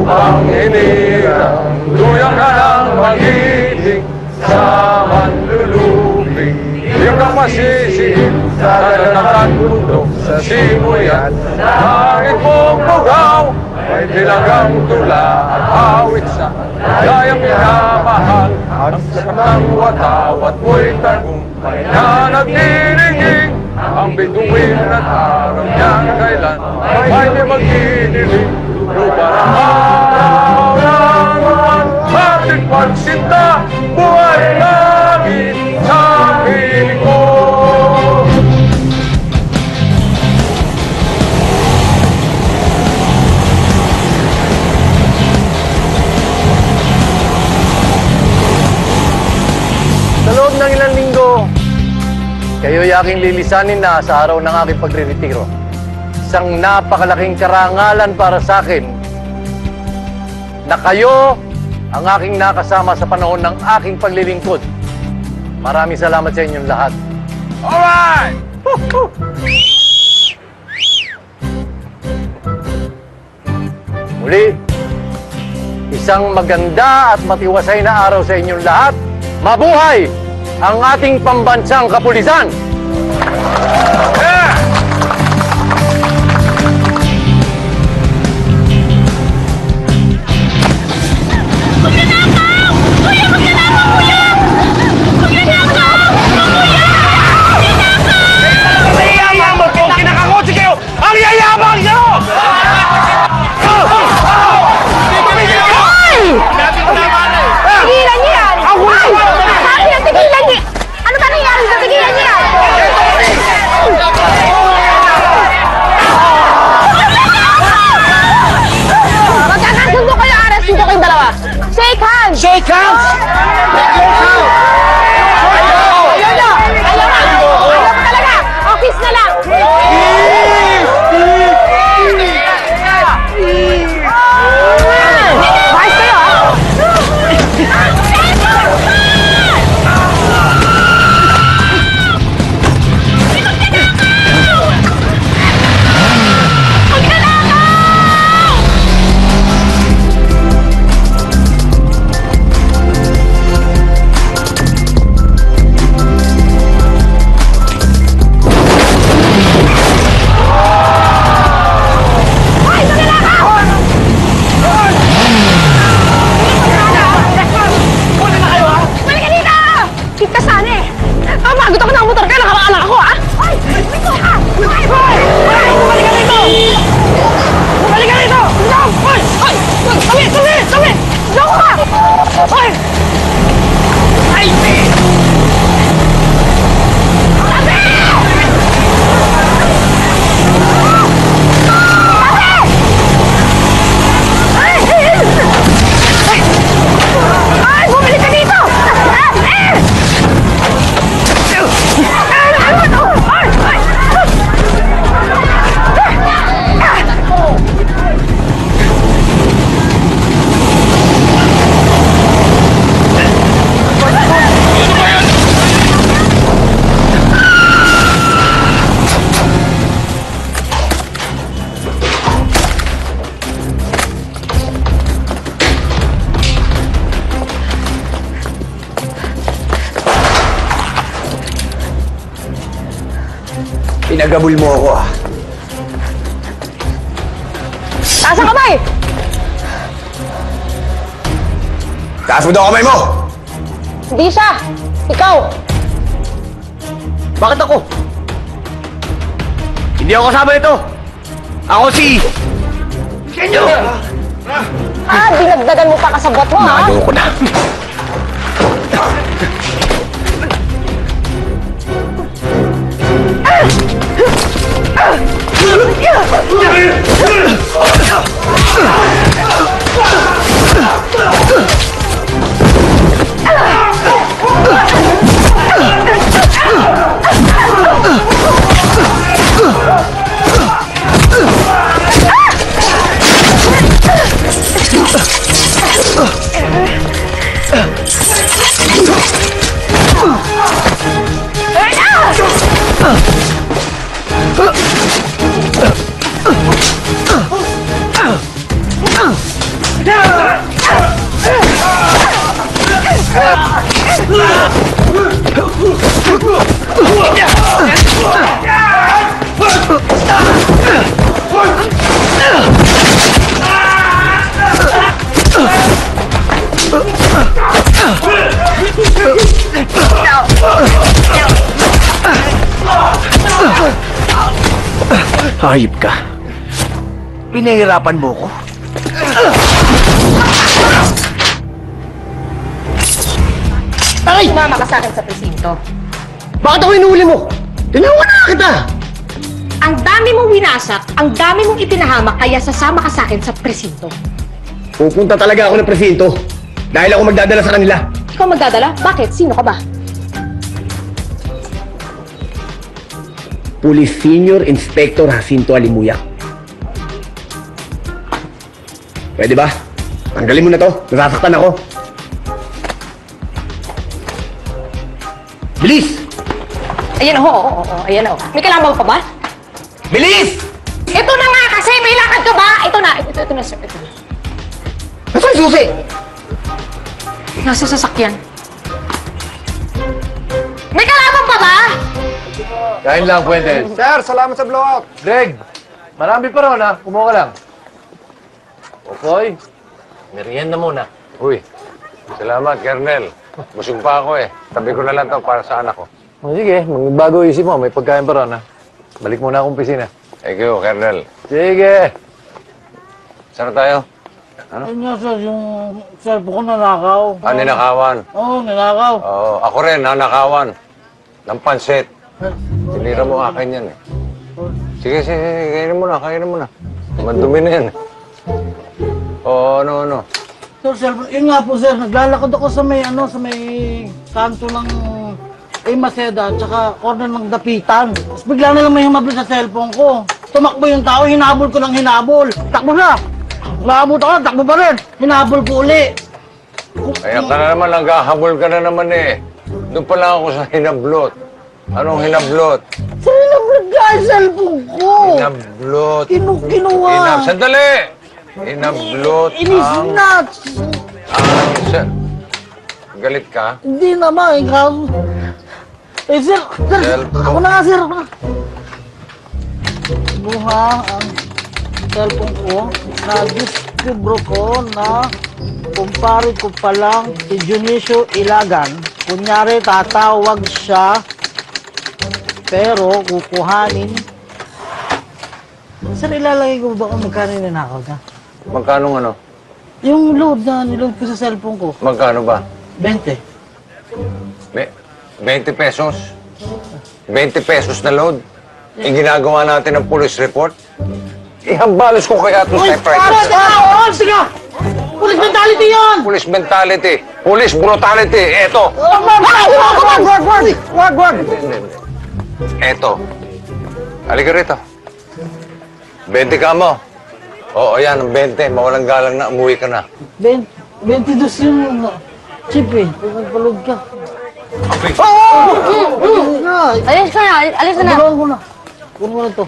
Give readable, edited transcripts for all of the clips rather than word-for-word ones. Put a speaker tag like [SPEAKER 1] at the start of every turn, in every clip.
[SPEAKER 1] ang hinirang luya ka ng magiting sa manlulubing. Iyong napasisihin sa dalakan bundok sa simoy at langit mong bugaw. May bilagang tula at awit sa gayang minamahal. Ang sakang watawat mo'y tagumpay na nagdiringing. Ang bituin at araw niyang kailan ay di mag-iniling. Lupa ng araw ng ating pagsinta, buhay namin sa piling ko.
[SPEAKER 2] Sa loob ng ilang linggo, kayo'y aking lilisanin na sa araw ng aking pagre-retiro. Isang napakalaking karangalan para sa akin na kayo ang aking nakasama sa panahon ng aking paglilingkod. Maraming salamat sa inyong lahat.
[SPEAKER 1] Alright!
[SPEAKER 2] Muli, isang maganda at matiwasay na araw sa inyong lahat. Mabuhay ang ating pambansang kapulisan!
[SPEAKER 1] Yeah!
[SPEAKER 3] Magnanakaw! Kuya, magnanakaw, kuya! Magnanakaw! Kuya! Magnanakaw!
[SPEAKER 1] Mayayaman mo po! Kinakakotse kayo! Ang yayabang nyo!
[SPEAKER 3] Tigilan niyo yan! Sabi na tigilan niyo! Ano ba nangyari sa tigilan niyo yan? Magkakasundo kayo, Ares! Dito kayong dalawa! Shake hands!
[SPEAKER 1] Shake hands!
[SPEAKER 3] Ayaw nyo! Ayaw mo talaga! Office na lang! Bais kayo, ha? Balik ka dito! Hit ka sana eh! Magot ako ng motor ka! Nakaraanak ako, ha? Ay! Dito ka! Ay! Bumalik ka dito! Bumalik ka dito! Ay! Ay! Tawi! Tawi! Tawi! Diyan ka! Ay! Ay! Ay! Bumalik ka dito!
[SPEAKER 1] Pinagabul mo ako, ah.
[SPEAKER 3] Taas ang kamay!
[SPEAKER 1] Taas mo daw kamay mo!
[SPEAKER 3] Hindi siya! Ikaw!
[SPEAKER 2] Bakit ako? Hindi ako kasama nito! Ako si... Kenyo!
[SPEAKER 3] Dinagdagan mo pa kasabot mo, ha?
[SPEAKER 2] Nalo ko na.
[SPEAKER 1] Hayop ka. Pinahirapan mo ko.
[SPEAKER 3] Sumama ka sa akin sa presinto.
[SPEAKER 1] Bakit ako inuuli mo? Tinawan na kita!
[SPEAKER 3] Ang dami mong winasak, ang dami mong ipinahamak, kaya sasama ka sa akin sa presinto.
[SPEAKER 1] Pupunta talaga ako ng presinto. Dahil ako magdadala sa kanila.
[SPEAKER 3] Ikaw magdadala? Bakit? Sino ka ba?
[SPEAKER 1] Police Senior Inspector Jacinto Alimuyak. Pwede ba? Tanggalin mo na to. Nasasaktan ako. Bilis!
[SPEAKER 3] Ayan oo. Ayan oo. May kalaban pa ba?
[SPEAKER 1] Bilis!
[SPEAKER 3] Ito na nga kasi, may lakad ka ba? Ito na, sir. Ito na.
[SPEAKER 1] Nasaan yung susi?
[SPEAKER 3] Nasa sasakyan. May kalaban pa ba?
[SPEAKER 2] Kain lang, Fuentes.
[SPEAKER 4] Sir, salamat sa blowout.
[SPEAKER 2] Greg, marami pa ron, ha? Kumuha ka lang. Okoy, merienda muna.
[SPEAKER 4] Uy, salamat, Kernel. Busog pa ako eh. Tabi ko na lang to para sa anak ko.
[SPEAKER 2] O sige, magbago isip mo. May pagkain pa ron, ha? Balik muna akong pisina.
[SPEAKER 4] Thank you, Kernel.
[SPEAKER 2] Sige.
[SPEAKER 4] Saan na tayo?
[SPEAKER 5] Ayun nga sir, yung cellphone ko nanakaw.
[SPEAKER 4] Ninakawan.
[SPEAKER 5] Oo, nanakaw.
[SPEAKER 4] Oo, ako rin, nanakawan. Ng pansit. Tinira mo akin yan eh. Sige, kainin mo na. Madumi na yan. Oo, ano.
[SPEAKER 5] Sir, cellphone, yun nga po sir, naglalakad ako sa may, sa may kanto ng Maseda, tsaka corner ng Dapitan. Tapos bigla na lang may humabol sa cellphone ko. Tumakbo yung tao, hinabol ko ng hinabol. Takbo na! Naabot ako, takbo pa rin. Hinabol ko uli.
[SPEAKER 4] Kaya ka na naman, naghahabol ka na naman eh. Doon pa lang ako sa hinablot. Anong hinablot?
[SPEAKER 5] Sir, hinablot ka yung cellphone ko.
[SPEAKER 4] Hinablot.
[SPEAKER 5] Kinuha.
[SPEAKER 4] Sandali! Hinablot
[SPEAKER 5] Inis
[SPEAKER 4] ang...
[SPEAKER 5] nuts.
[SPEAKER 4] Galit ka?
[SPEAKER 5] Hindi naman, ikaw. Eh, sir,
[SPEAKER 4] Cellphone.
[SPEAKER 5] ako na nga, sir. Buha ang cellphone ko, na-discover ko na kumpare ko palang si Dionisio Ilagan. Kunyari, tatawag siya, pero kukuhanin. Sir, ilalagay ko ba kung magkano yung nanakaw ka?
[SPEAKER 4] Magkano ano?
[SPEAKER 5] Yung load na niload ko sa cellphone ko,
[SPEAKER 4] Magkano ba?
[SPEAKER 5] 20.
[SPEAKER 4] 20 pesos? 20 pesos na load? Yung ginagawa natin ng police report? Ihambalos ko kaya ito sa private.
[SPEAKER 5] Sige! Police mentality yun!
[SPEAKER 4] Police mentality. Police brutality. Eto.
[SPEAKER 5] Wag!
[SPEAKER 4] Eto. Halika rito. 20 ka mo. Oo, ayan, 20. Mawalang galang na, umuwi ka na.
[SPEAKER 5] 22 yung chip eh. Pag nagpalog ka.
[SPEAKER 3] Alis ka na.
[SPEAKER 5] Gawin ko na. Gawin ko na to.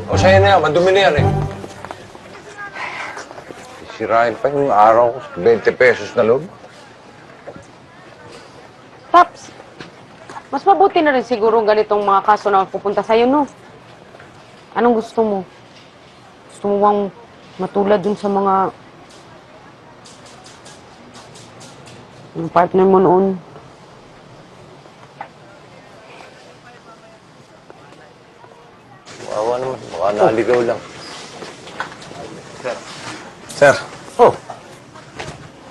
[SPEAKER 4] O sa'yo na yan, madumi na yan eh. Sirain pa yung araw ko, 20 pesos na load.
[SPEAKER 6] Paps, mas mabuti na rin siguro ganitong mga kaso na pupunta sa'yo, no? Anong gusto mo? Gusto mo bang matulad dun sa mga... yung partner mo noon?
[SPEAKER 2] Wawa naman. Baka naligaw lang.
[SPEAKER 7] Sir,
[SPEAKER 2] Oh.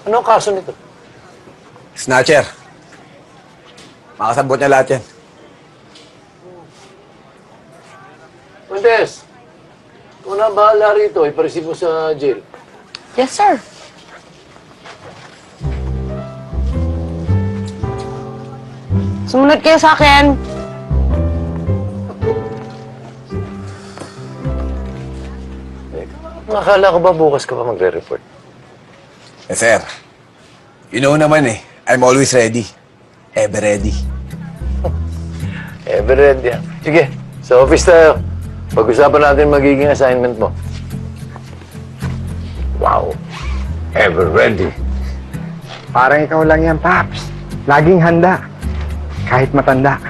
[SPEAKER 2] Ano ang kaso nito?
[SPEAKER 7] snatcher. Makasabot niya lahat yan.
[SPEAKER 2] Fuentes, kung na bahala rito, ipareceive mo sa jail.
[SPEAKER 3] Yes, sir.
[SPEAKER 6] Sumunod kayo sa akin.
[SPEAKER 2] Akala ko ba bukas ka pa magre-report?
[SPEAKER 7] Eh, sir. You know naman eh. I'm always ready. Ever ready.
[SPEAKER 2] Everett, yan. Sige, sa office tayo. Pag-usapan natin magiging assignment mo.
[SPEAKER 4] Wow. Ever ready.
[SPEAKER 1] Parang ikaw lang yan, Paps. Laging handa. Kahit matanda.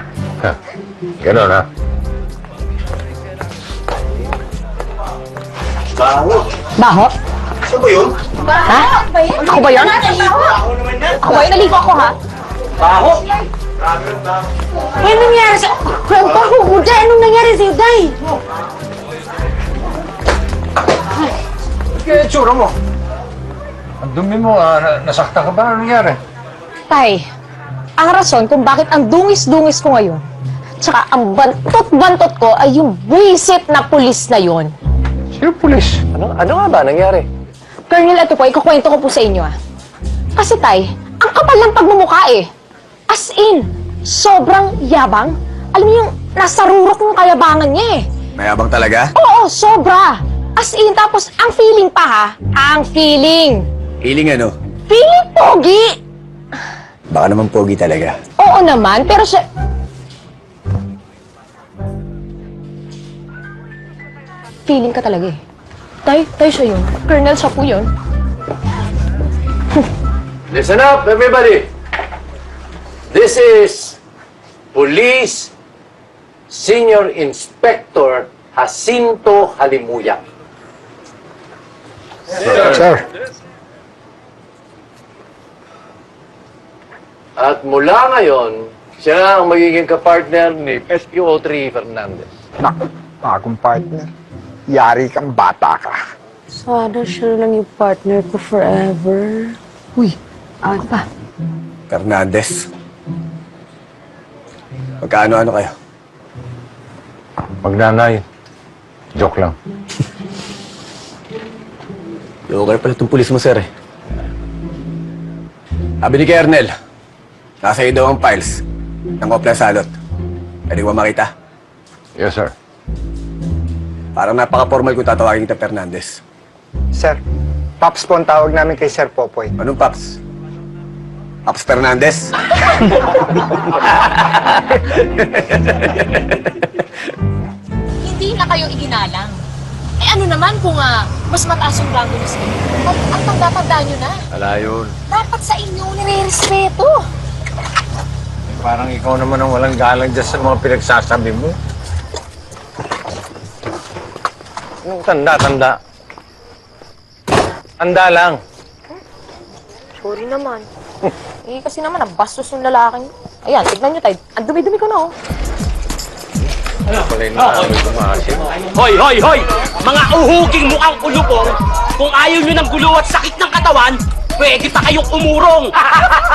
[SPEAKER 4] Ganun, ha?
[SPEAKER 3] Baho? Saan ba yun? Ha? Ako ba yun? Ako ba yun? Naligo ako, ha? Baho? Ano nangyari sa... Ang baho mo, Day! Anong nangyari sa'yo, Day?
[SPEAKER 4] Kaya itsura mo. Ang dumi mo, nasakta ka ba? Ano nangyari?
[SPEAKER 3] Tay, ang rason kung bakit ang dungis-dungis ko ngayon, tsaka ang bantot-bantot ko ay yung buwisit na pulis na yon.
[SPEAKER 4] Sino pulis?
[SPEAKER 2] Ano nga ba nangyari?
[SPEAKER 3] Colonel, ito po, ikukwento ko po sa inyo, Kasi, Tay, ang kapal ng pagmumukha, As in, sobrang yabang. Alam niyo yung nasa rurok ng kayabangan niya,
[SPEAKER 7] Mayabang talaga?
[SPEAKER 3] Oo, sobra. As in, tapos ang feeling pa, Ang feeling.
[SPEAKER 7] Feeling ano?
[SPEAKER 3] Feeling pogi.
[SPEAKER 7] Baka naman pogi talaga.
[SPEAKER 3] Oo naman, pero siya... Feeling ka talaga, Tay, siya yun. Colonel, siya po yun.
[SPEAKER 2] Listen up, everybody! This is Police Senior Inspector Jacinto Halimuyak.
[SPEAKER 1] Sir.
[SPEAKER 2] At mula ngayon, siya ang magiging kapartner ni SPO3 Fernandez.
[SPEAKER 1] Naku, bagong partner. Yari kang bata ka.
[SPEAKER 6] Sana siya lang yung partner ko forever.
[SPEAKER 3] Uy, ano pa?
[SPEAKER 7] Fernandez. Magkaano-ano kayo?
[SPEAKER 4] Magnanay. Joke lang.
[SPEAKER 7] Local pala itong pulis mo, sir, Sabi ni Kernel, nasa iyo daw ang files ng Opla Salot. Pwede ko ba makita?
[SPEAKER 4] Yes, sir.
[SPEAKER 7] Parang napaka-formal kung tatawagin kita Fernandez.
[SPEAKER 1] Sir, Paps po ang tawag namin kay Sir Popoy.
[SPEAKER 7] Anong Paps? Paps Fernandez?
[SPEAKER 3] Hindi na kayo iginalang. Ano naman kung mas mataas yung rango niyo sa inyo? Ang tanda-tanda niyo na.
[SPEAKER 4] Wala yun.
[SPEAKER 3] Dapat sa inyo nire-respeto.
[SPEAKER 4] Parang ikaw naman ang walang galang dyan sa mga pinagsasabi mo. Anong tanda? Tanda lang.
[SPEAKER 3] Sorry naman. Kasi naman, ang bastos yung lalaking. Ayan, tignan nyo tayo. Ang dumi-dumi ko na,
[SPEAKER 4] Ano pala yung namin kumasin?
[SPEAKER 8] Hoy! Mga uhuging mukhang ulubong, kung ayaw nyo ng gulo at sakit ng katawan, pwede pa kayong umurong.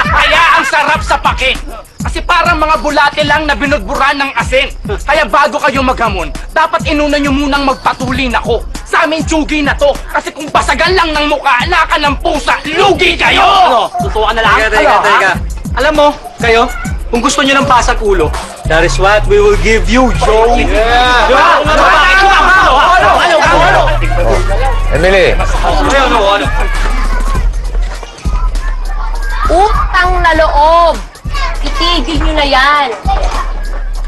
[SPEAKER 8] Kaya ang sarap sa pake. Kasi parang mga bulate lang na binudburan ng asin. Kaya bago kayo maghamon, dapat inuna nyo munang magpatulin ako. Sa amin tsugi na to. Kasi kung basagan lang ng mukha, naka ng pusa, lugi kayo! Ano? Tutuan na lang?
[SPEAKER 2] Teka.
[SPEAKER 8] Alam mo, kayo, kung gusto nyo ng basag ulo, that is what we will give you, Joe. Yeah! Ano?
[SPEAKER 4] Emily!
[SPEAKER 8] Ano?
[SPEAKER 3] Utang na loob. Itigil nyo na yan.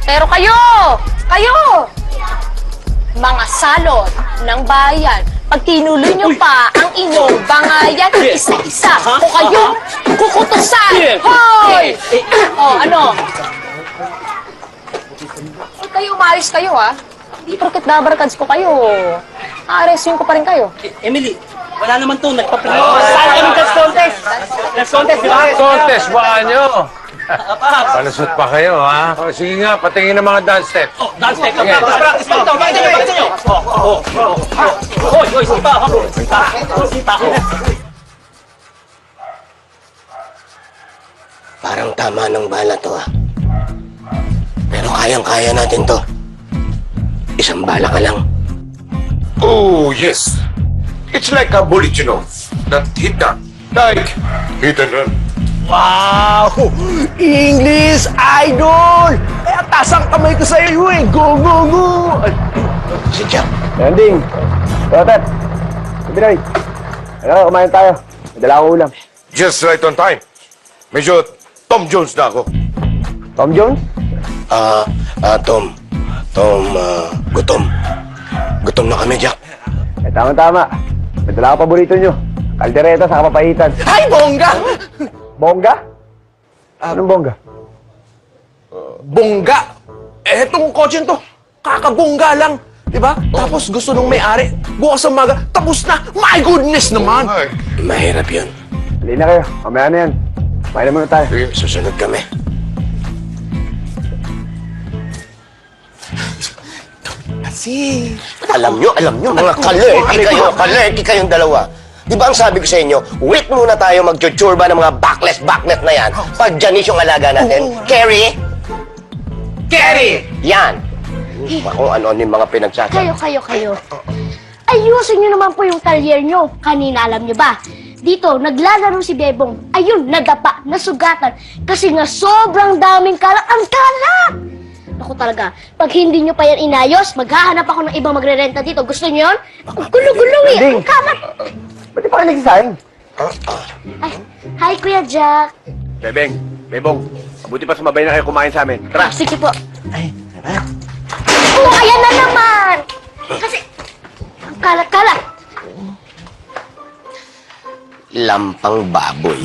[SPEAKER 3] Pero kayo, mga salot ng bayan, pag tinuloy nyo pa ang inyong bangayan, isa-isa, o kayong kukutusan. Hoy! Ano? Kayo, umayos kayo, Hindi porket dabarkads ko kayo. Aaresin ko pa rin kayo.
[SPEAKER 8] Emily, wala naman to. Nagpaplano. Saan kami dance contest? Dance contest, di ba?
[SPEAKER 4] Contest, baka nyo! Palusot pa kayo, ha? O, sige nga, patingin ng mga dance steps.
[SPEAKER 8] Oh, dance step.
[SPEAKER 4] Sige.
[SPEAKER 8] Practice pa ito. Bakit nyo? Hoy, sipa. Sipa.
[SPEAKER 9] Parang tama ng bala to, Pero kayang-kaya natin to. Isang bala ka lang.
[SPEAKER 10] Oh, yes. It's like a bullet, that hit that. Like hit and run.
[SPEAKER 1] Wow! English Idol! Kaya tasang kamay ko sa iyo, Go!
[SPEAKER 9] Si Jack.
[SPEAKER 1] Landing! Rotet! Kabinoy! Ano, kumain tayo. Madala ko ulam.
[SPEAKER 10] Just right on time. Medyo Tom Jones na ako.
[SPEAKER 1] Tom Jones?
[SPEAKER 9] Tom, gutom. Gutom na kami, Jack.
[SPEAKER 1] Tama-tama. Madala ko paborito nyo. Kaldereta sa kapapahitan.
[SPEAKER 5] Ay, bongga!
[SPEAKER 1] Bongga? Anong bongga? Bongga? Eh, itong kotse to, kakabongga lang. Diba? Tapos gusto nung may-ari, bukas ang maga, tapos na. My goodness naman!
[SPEAKER 9] Mahirap yun.
[SPEAKER 1] Hindi na kayo. Mamaya na yan. Pailan muna tayo.
[SPEAKER 9] Susunod kami.
[SPEAKER 1] Kasi...
[SPEAKER 9] Alam nyo, mga kalerti kayong dalawa. Di ba ang sabi ko sa inyo, wait muna tayo magchuchurba ng mga backless na yan. Pag Janice yung alaga natin. Carrie!
[SPEAKER 8] Kerry!
[SPEAKER 9] Yan! Kung ano yung mga pinagsasabi.
[SPEAKER 3] Kayo. Ayusin niyo naman po yung talyer niyo. Kanina, alam niyo ba? Dito, naglalaro si Bebong. Ayun, nadapa, nasugatan. Kasi nga sobrang daming kalat. Ang kalat! Ako talaga, pag hindi niyo pa yan inayos, maghahanap ako ng ibang magrerenta dito. Gusto niyo yun? Ang gulo-gulo eh. Ang kalat.
[SPEAKER 1] Ba't di pa ka nagsasahin?
[SPEAKER 3] Ay, hi, Kuya Jack.
[SPEAKER 1] Bebong, mabuti pa sumabay na kayo kumain sa amin. Tara!
[SPEAKER 3] Sige po. Oh, ayan na naman! Kasi, ang kalat-kalat.
[SPEAKER 9] Lampang baboy.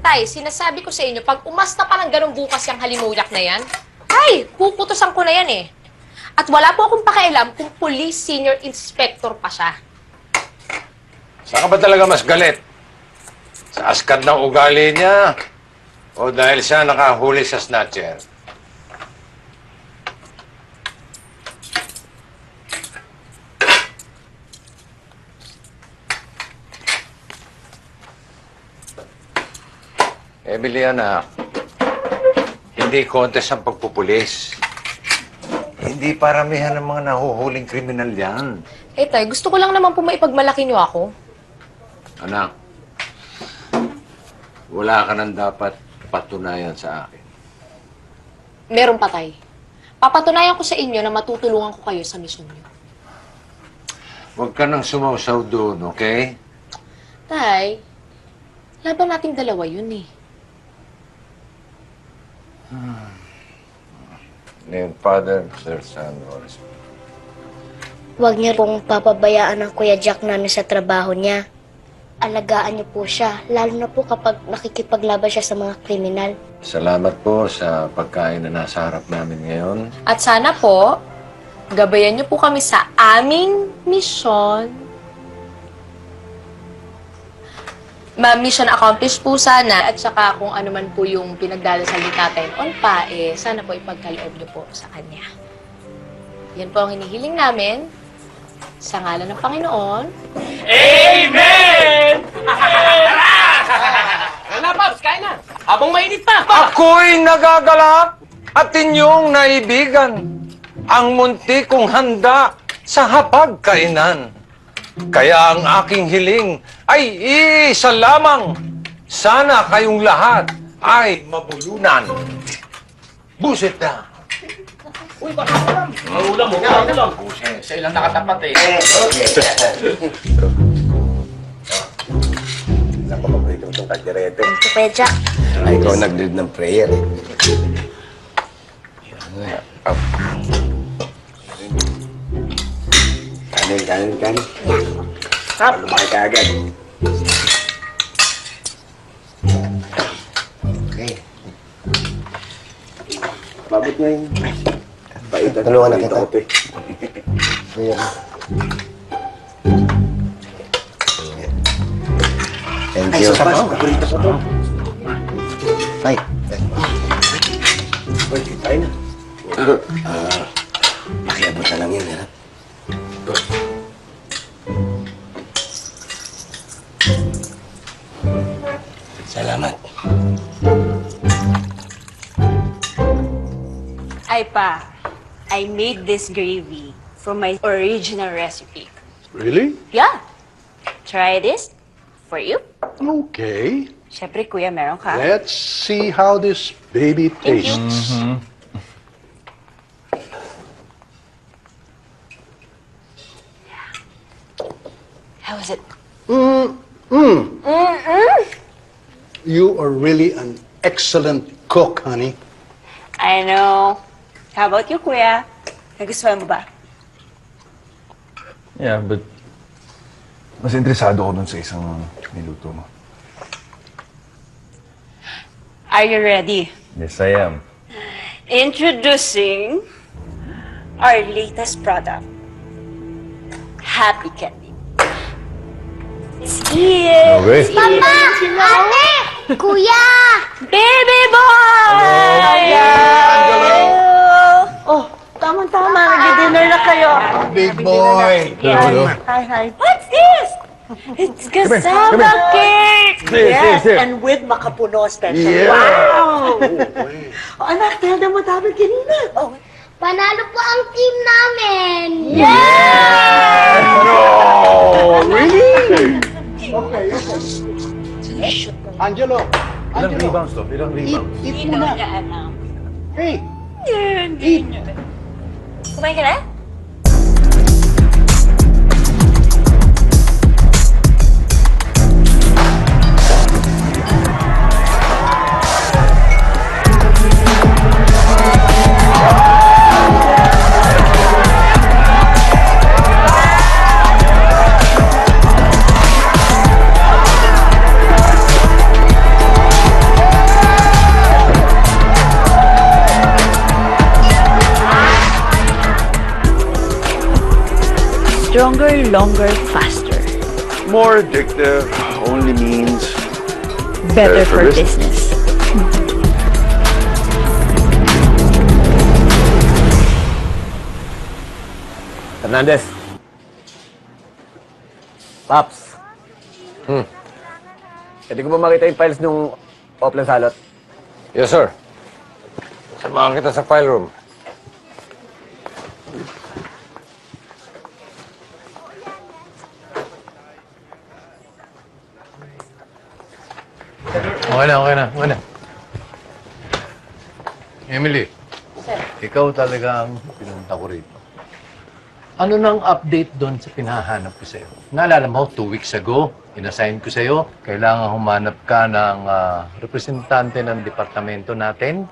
[SPEAKER 11] Tay, sinasabi ko sa inyo, pag umasta pa ng ganun bukas yung halimuyak na yan, ay, puputusan ko na yan eh. At wala po akong pakialam kung police senior inspector pa siya.
[SPEAKER 4] Saan ka ba talaga mas galit? Sa askat ng ugali niya? O dahil siya nakahuli sa snatcher? Emiliana, hindi contest ang pagpupulis. Hindi paramihan ng mga nahuhuling kriminal yan.
[SPEAKER 11] Eh tay, gusto ko lang naman po maipagmalaki niyo ako.
[SPEAKER 4] Anak, wala ka nang dapat patunayan sa akin.
[SPEAKER 11] Meron pa tay. Papatunayan ko sa inyo na matutulungan ko kayo sa misyon niyo.
[SPEAKER 4] Huwag ka nang sumausaw doon, okay?
[SPEAKER 11] Tay, laban nating dalawa yun eh.
[SPEAKER 4] Name Father, Sir Son, Holy Spirit.
[SPEAKER 3] Huwag niyo pong papabayaan ng Kuya Jack namin sa trabaho niya. Alagaan niyo po siya, lalo na po kapag nakikipaglaban siya sa mga kriminal.
[SPEAKER 4] Salamat po sa pagkain na nasa harap namin ngayon.
[SPEAKER 11] At sana po, gabayan niyo po kami sa aming misyon. Mission accomplished po sana at saka kung ano man po yung pinagdadasal ni Tatay on pa, sana po ipagkaloob niyo po sa kanya. Yan po ang hinihiling namin sa ngalan ng Panginoon.
[SPEAKER 8] Amen! Tara, Pops, kain na. Habang mainit pa.
[SPEAKER 4] Ako'y nagagalak at inyong naibigan ang munti kong handa sa hapagkainan. Kaya ang aking hiling ay isa lamang. Sana kayong lahat ay mabulunan. Buset na.
[SPEAKER 8] Uy, baka ulam. Ulam mo, ulam. Sa ilang nakatapat eh.
[SPEAKER 9] Napapaborito mo itong kalderete.
[SPEAKER 3] Thank you, Kuya Jack.
[SPEAKER 9] Ay, ikaw nag-lead ng prayer eh. Kanin. Lumaki ka agad. Okay. Babot nga yun. Tulungan na kita. Thank you. Paborito ko to. Ay. Ay na. Pakiabot na lang yun, ha? Salamat.
[SPEAKER 12] Ay pa, I made this gravy from my original recipe.
[SPEAKER 10] Really?
[SPEAKER 12] Yeah. Try this for you.
[SPEAKER 10] Okay.
[SPEAKER 12] Siyempre, kuya, meron ka.
[SPEAKER 10] Let's see how this baby
[SPEAKER 12] Thank you.
[SPEAKER 10] tastes.
[SPEAKER 12] How was it?
[SPEAKER 10] You are really an excellent cook, honey.
[SPEAKER 12] I know. How about you, kuya? Nagustuhan mo ba?
[SPEAKER 13] Yeah, but mas interesado ako dun sa isang niluto mo.
[SPEAKER 12] Are you ready?
[SPEAKER 2] Yes, I am.
[SPEAKER 12] Introducing our latest product, Happy Candy. It's here.
[SPEAKER 2] Okay.
[SPEAKER 12] Mama!
[SPEAKER 3] Ate! Kuya!
[SPEAKER 12] Baby boy! Oh, tama-tama. Nag-dinner na kayo.
[SPEAKER 7] Big boy!
[SPEAKER 12] Hi. What's this? It's cassava cake!
[SPEAKER 3] Yes, and with makapuno special. Wow! Oh, anak, tell them what happened kanina. Oh,
[SPEAKER 13] Panalo po ang team namin!
[SPEAKER 5] Angelo!
[SPEAKER 2] Ilang rebounds to? Ilang rebounds?
[SPEAKER 5] Eat muna. Hey!
[SPEAKER 12] Kumain ka na? Stronger, longer, faster.
[SPEAKER 10] More addictive only means
[SPEAKER 12] Better for business.
[SPEAKER 2] Hernandez. Paps. Pwede ko ba makita yung files nung Oplan Salot?
[SPEAKER 4] Yes, sir. Samahan kita sa file room.
[SPEAKER 2] Okay na. Emily, ikaw talaga ang pinunta ko rito. Ano nang update doon sa pinahanap ko sa'yo? Naalala mo, 2 weeks ago, inassign ko sa'yo, kailangan humanap ka ng representante ng departamento natin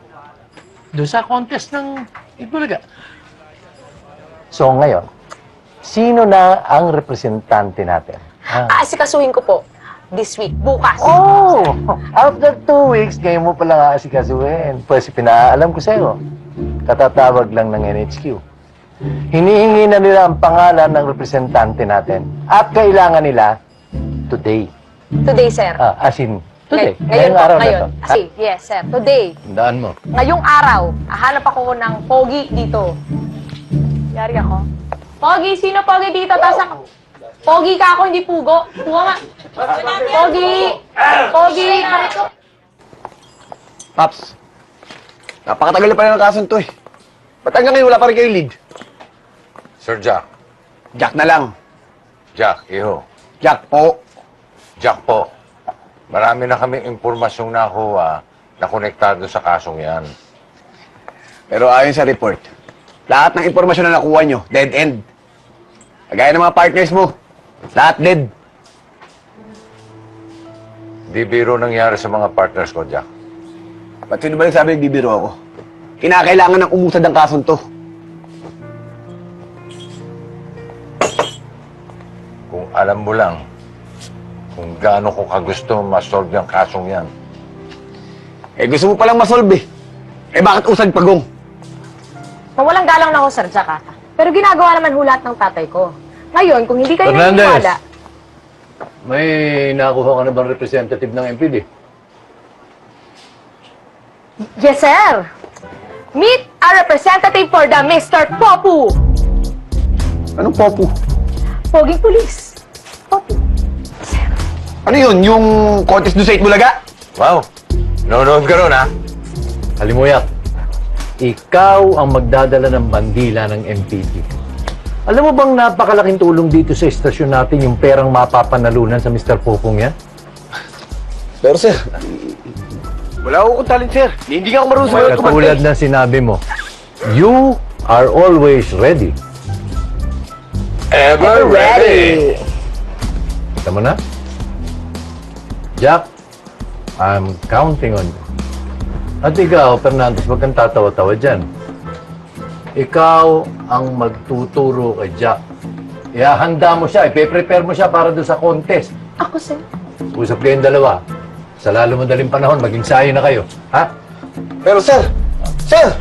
[SPEAKER 2] doon sa contest ng Itbulaga. So ngayon, sino na ang representante natin?
[SPEAKER 11] Asikasuhin ko po. This week. Bukas.
[SPEAKER 2] Oh! After 2 weeks, ngayon mo pala aasikasuhin. Pues pinaalam ko sa'yo. Katatawag lang ng NHQ. Hinihingi na nila ang pangalan ng representante natin. At kailangan nila today.
[SPEAKER 11] Today, sir.
[SPEAKER 2] As in, today.
[SPEAKER 11] Ngayon po,
[SPEAKER 2] araw na
[SPEAKER 11] ngayon.
[SPEAKER 2] to.
[SPEAKER 11] Yes, sir. Today.
[SPEAKER 2] Tandaan mo.
[SPEAKER 11] Ngayong araw, hahanap ako ng pogi dito. Yari ako. Pogi, sino pogi dito? Pogi ka ako, hindi pugo. Pugo nga. Pogi! Pogi!
[SPEAKER 1] Paps, napakatagal na pala ng kasong to eh. Ba't hanggang ngayon wala pa rin kayo lead?
[SPEAKER 4] Sir Jack.
[SPEAKER 1] Jack na lang.
[SPEAKER 4] Jack, iho.
[SPEAKER 1] Jack po.
[SPEAKER 4] Jack po. Marami na kaming impormasyong nakuha na konektado sa kasong yan.
[SPEAKER 1] Pero ayon sa report, lahat ng impormasyon na nakuha nyo, dead end. Kagaya ng mga partners mo, lahat dead.
[SPEAKER 4] Di biro nangyari sa mga partners ko, Jack.
[SPEAKER 1] Ba't sino ba nagsabi nagbibiro ako? Kinakailangan ng umusad ang kasong to.
[SPEAKER 4] Kung alam mo lang kung gaano ko kagusto ma-solve yung kasong yan.
[SPEAKER 1] Eh gusto mo palang masolve eh. Eh bakit usad pagong?
[SPEAKER 11] Mawalang galang na ako, Sir Jack, ah. Pero ginagawa naman ho lahat ng tatay ko. Ngayon, kung hindi kayo
[SPEAKER 2] Fernandez!
[SPEAKER 11] naniniwala,
[SPEAKER 2] May nakuha ka na bang representative ng MPD?
[SPEAKER 11] yes, sir. Meet a representative for the Mr. Popu.
[SPEAKER 1] Anong popo?
[SPEAKER 11] Poging pulis. Popu.
[SPEAKER 1] Ano yun? Yung contest doon sa Itbulaga?
[SPEAKER 4] Wow! Nanonood ka ron, ha?
[SPEAKER 2] Halimuyak, ikaw ang magdadala ng bandila ng MPD. Alam mo bang napakalaking tulong dito sa estasyon natin yung perang mapapanalunan sa Mr. Popong yan?
[SPEAKER 1] Pero sir, wala akong talent sir. Hindi nga ako marunong sumagot
[SPEAKER 2] Katulad ng sinabi mo, you are always ready.
[SPEAKER 10] Ever ready!
[SPEAKER 2] Kita mo na? Jack, I'm counting on you. At ikaw, Fernandez, wag kang tatawa-tawa dyan. Ikaw ang magtuturo kay Jack. Ihahanda mo siya, ipe-prepare mo siya para doon sa contest.
[SPEAKER 11] Ako, sir.
[SPEAKER 2] Usap kayong dalawa. Sa lalo madaling panahon, maging sayo na kayo. Ha?
[SPEAKER 9] Pero sir! Sir!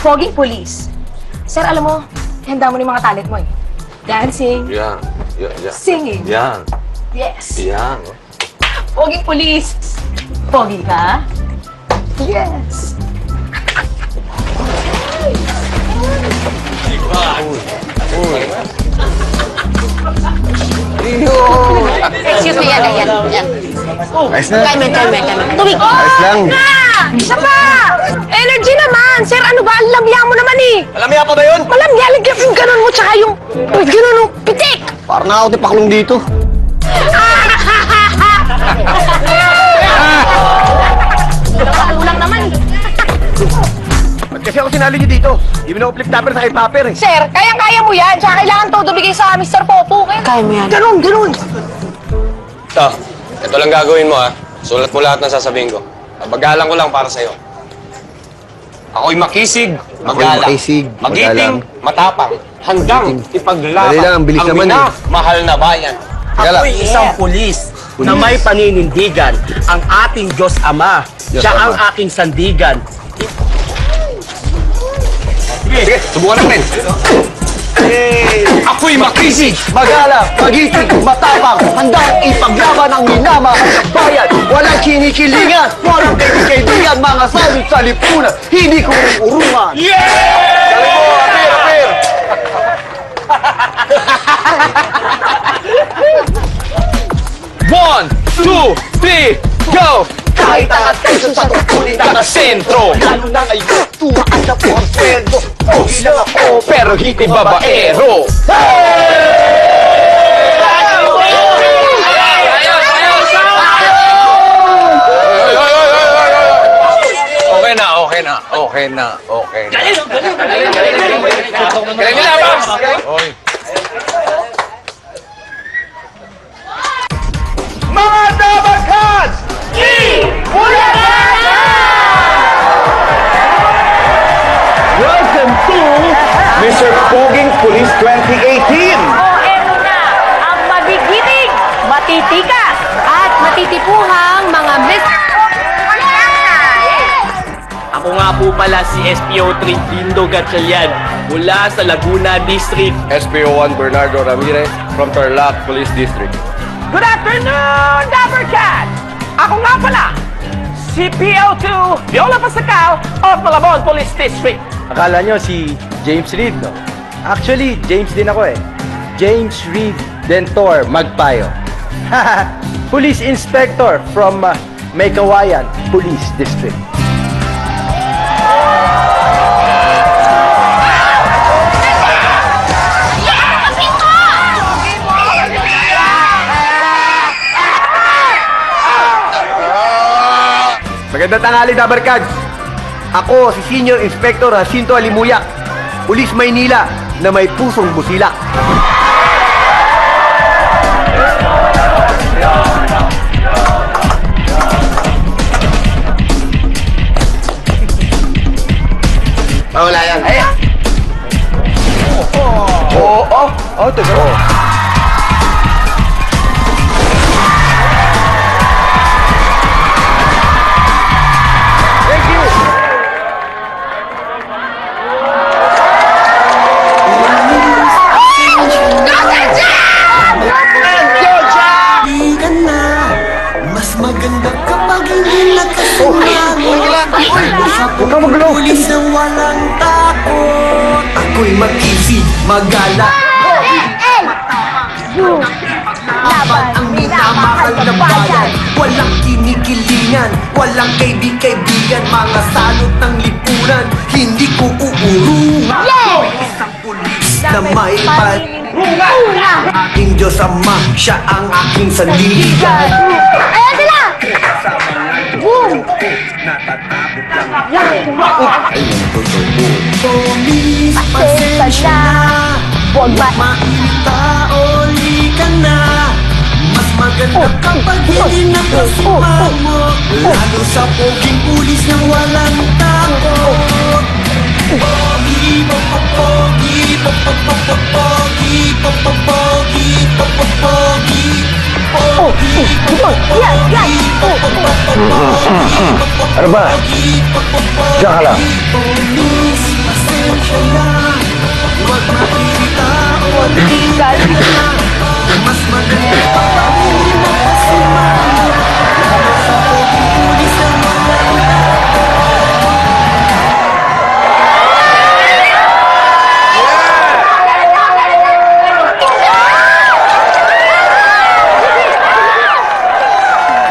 [SPEAKER 11] Poging police. Sir, alam mo, handa mo na yung mga talent mo eh. Dancing,
[SPEAKER 4] Yan. Yan.
[SPEAKER 11] singing.
[SPEAKER 4] Yan.
[SPEAKER 11] Yes.
[SPEAKER 4] Yan.
[SPEAKER 11] Poging police. Pogi ka? Yes. Excuse me, yan.
[SPEAKER 1] Ayos na.
[SPEAKER 11] Time. Tubig.
[SPEAKER 1] Ayos lang.
[SPEAKER 3] Isa pa! Energy naman! Sir, ano ba? Ang lamya mo naman eh!
[SPEAKER 9] Alam niya pa ba yun?
[SPEAKER 3] Malamya, lagyan yung ganun mo tsaka yung ganun yung pitik!
[SPEAKER 1] Parang nga ako tipaklong dito.
[SPEAKER 3] Ano lang naman?
[SPEAKER 1] Ba't kasi ako sinali niyo dito? Hindi mo na ako flip-topper sa hip-hopper eh.
[SPEAKER 3] Sir, kayang-kaya mo yan. Tsaka kailangan todo bigay sa Mr. Popo. Kaya mo yan. Ganun!
[SPEAKER 4] Ito lang gagawin mo, ha? Sulat mo lahat ng sasabihin ko. Bagalang ko lang para sa'yo. Ako'y makisig, magalang.
[SPEAKER 1] makisig,
[SPEAKER 4] Magiting,
[SPEAKER 1] magalang.
[SPEAKER 4] matapang. Hanggang ipaglaban
[SPEAKER 1] Dali lang, ang bilis naman eh.
[SPEAKER 4] mahal na bayan.
[SPEAKER 8] Ako'y isang pulis na may paninindigan. Ang ating Diyos Ama.
[SPEAKER 1] Diyos
[SPEAKER 8] Siya ang
[SPEAKER 1] Ama.
[SPEAKER 8] aking sandigan.
[SPEAKER 4] Sige, subukan natin. Ako'y makisig!
[SPEAKER 1] Magalang, magiting, matapang, handang ipaglaban ang minamahal sa bayan. Walang kinikilingan, walang kaibigan, mga sabit sa lipunan, hindi ko urungan.
[SPEAKER 9] Sabi mo, apir!
[SPEAKER 8] One, two, three, go!
[SPEAKER 1] Kahit ang atensyon sa tungkulin na sentro, lalo na ngayon, tumaas na po ang sweldo. Pogi lang ako, pero hindi babaero.
[SPEAKER 4] Okay na.
[SPEAKER 8] Galing nila, Babs!
[SPEAKER 4] Oy.
[SPEAKER 9] Mga Dabagcats! Welcome to Mr. Poging Police 2018!
[SPEAKER 3] O eto na, ang magigiting, matitikas, at matitipuhang mga Mr.
[SPEAKER 8] Ako nga po pala si SPO3 Lindo Gatchalian mula sa Laguna District.
[SPEAKER 10] SPO1 Bernardo Ramirez from Tarlac Police District.
[SPEAKER 8] Good afternoon, Dapper Cat! Ako nga pala, si PO2 Viola Pascal of Malabon Police District.
[SPEAKER 2] Akala nyo si James Reed, no? Actually, James din ako eh. James Reed Dentor Magpayo. Police Inspector from Maykawayan Police District.
[SPEAKER 1] Magandang tanghali, Dabarkads. Ako si Senior Inspector Jacinto Alimuyak, Pulis Maynila na may pusong busilak.
[SPEAKER 9] Wala yan.
[SPEAKER 1] Teka.
[SPEAKER 14] Mas maganda kapag hindi nakasumamo. Pulis na walang takot. Ako'y mag-isip, magala. Laban ang minamahal na bayan. Walang kinikilingan, walang kaibigan. Mga salot ng lipunan, hindi ko uurungan. Isang pulis na may paninungan. Aking Diyos Ama, siya ang aking sandigan.
[SPEAKER 13] Ayan sila! Boom!
[SPEAKER 14] Polis, pasensya na. Huwag mainita o lika na. Mas maganda kapag hindi nakasumamo. Lalo sa poging pulis na walang takot. Pogi, pogi, pogi, pogi, pogi, pogi, pogi, pogi,
[SPEAKER 3] Yun! Yan! Yan!
[SPEAKER 4] Ano ba? Diyan ka lang.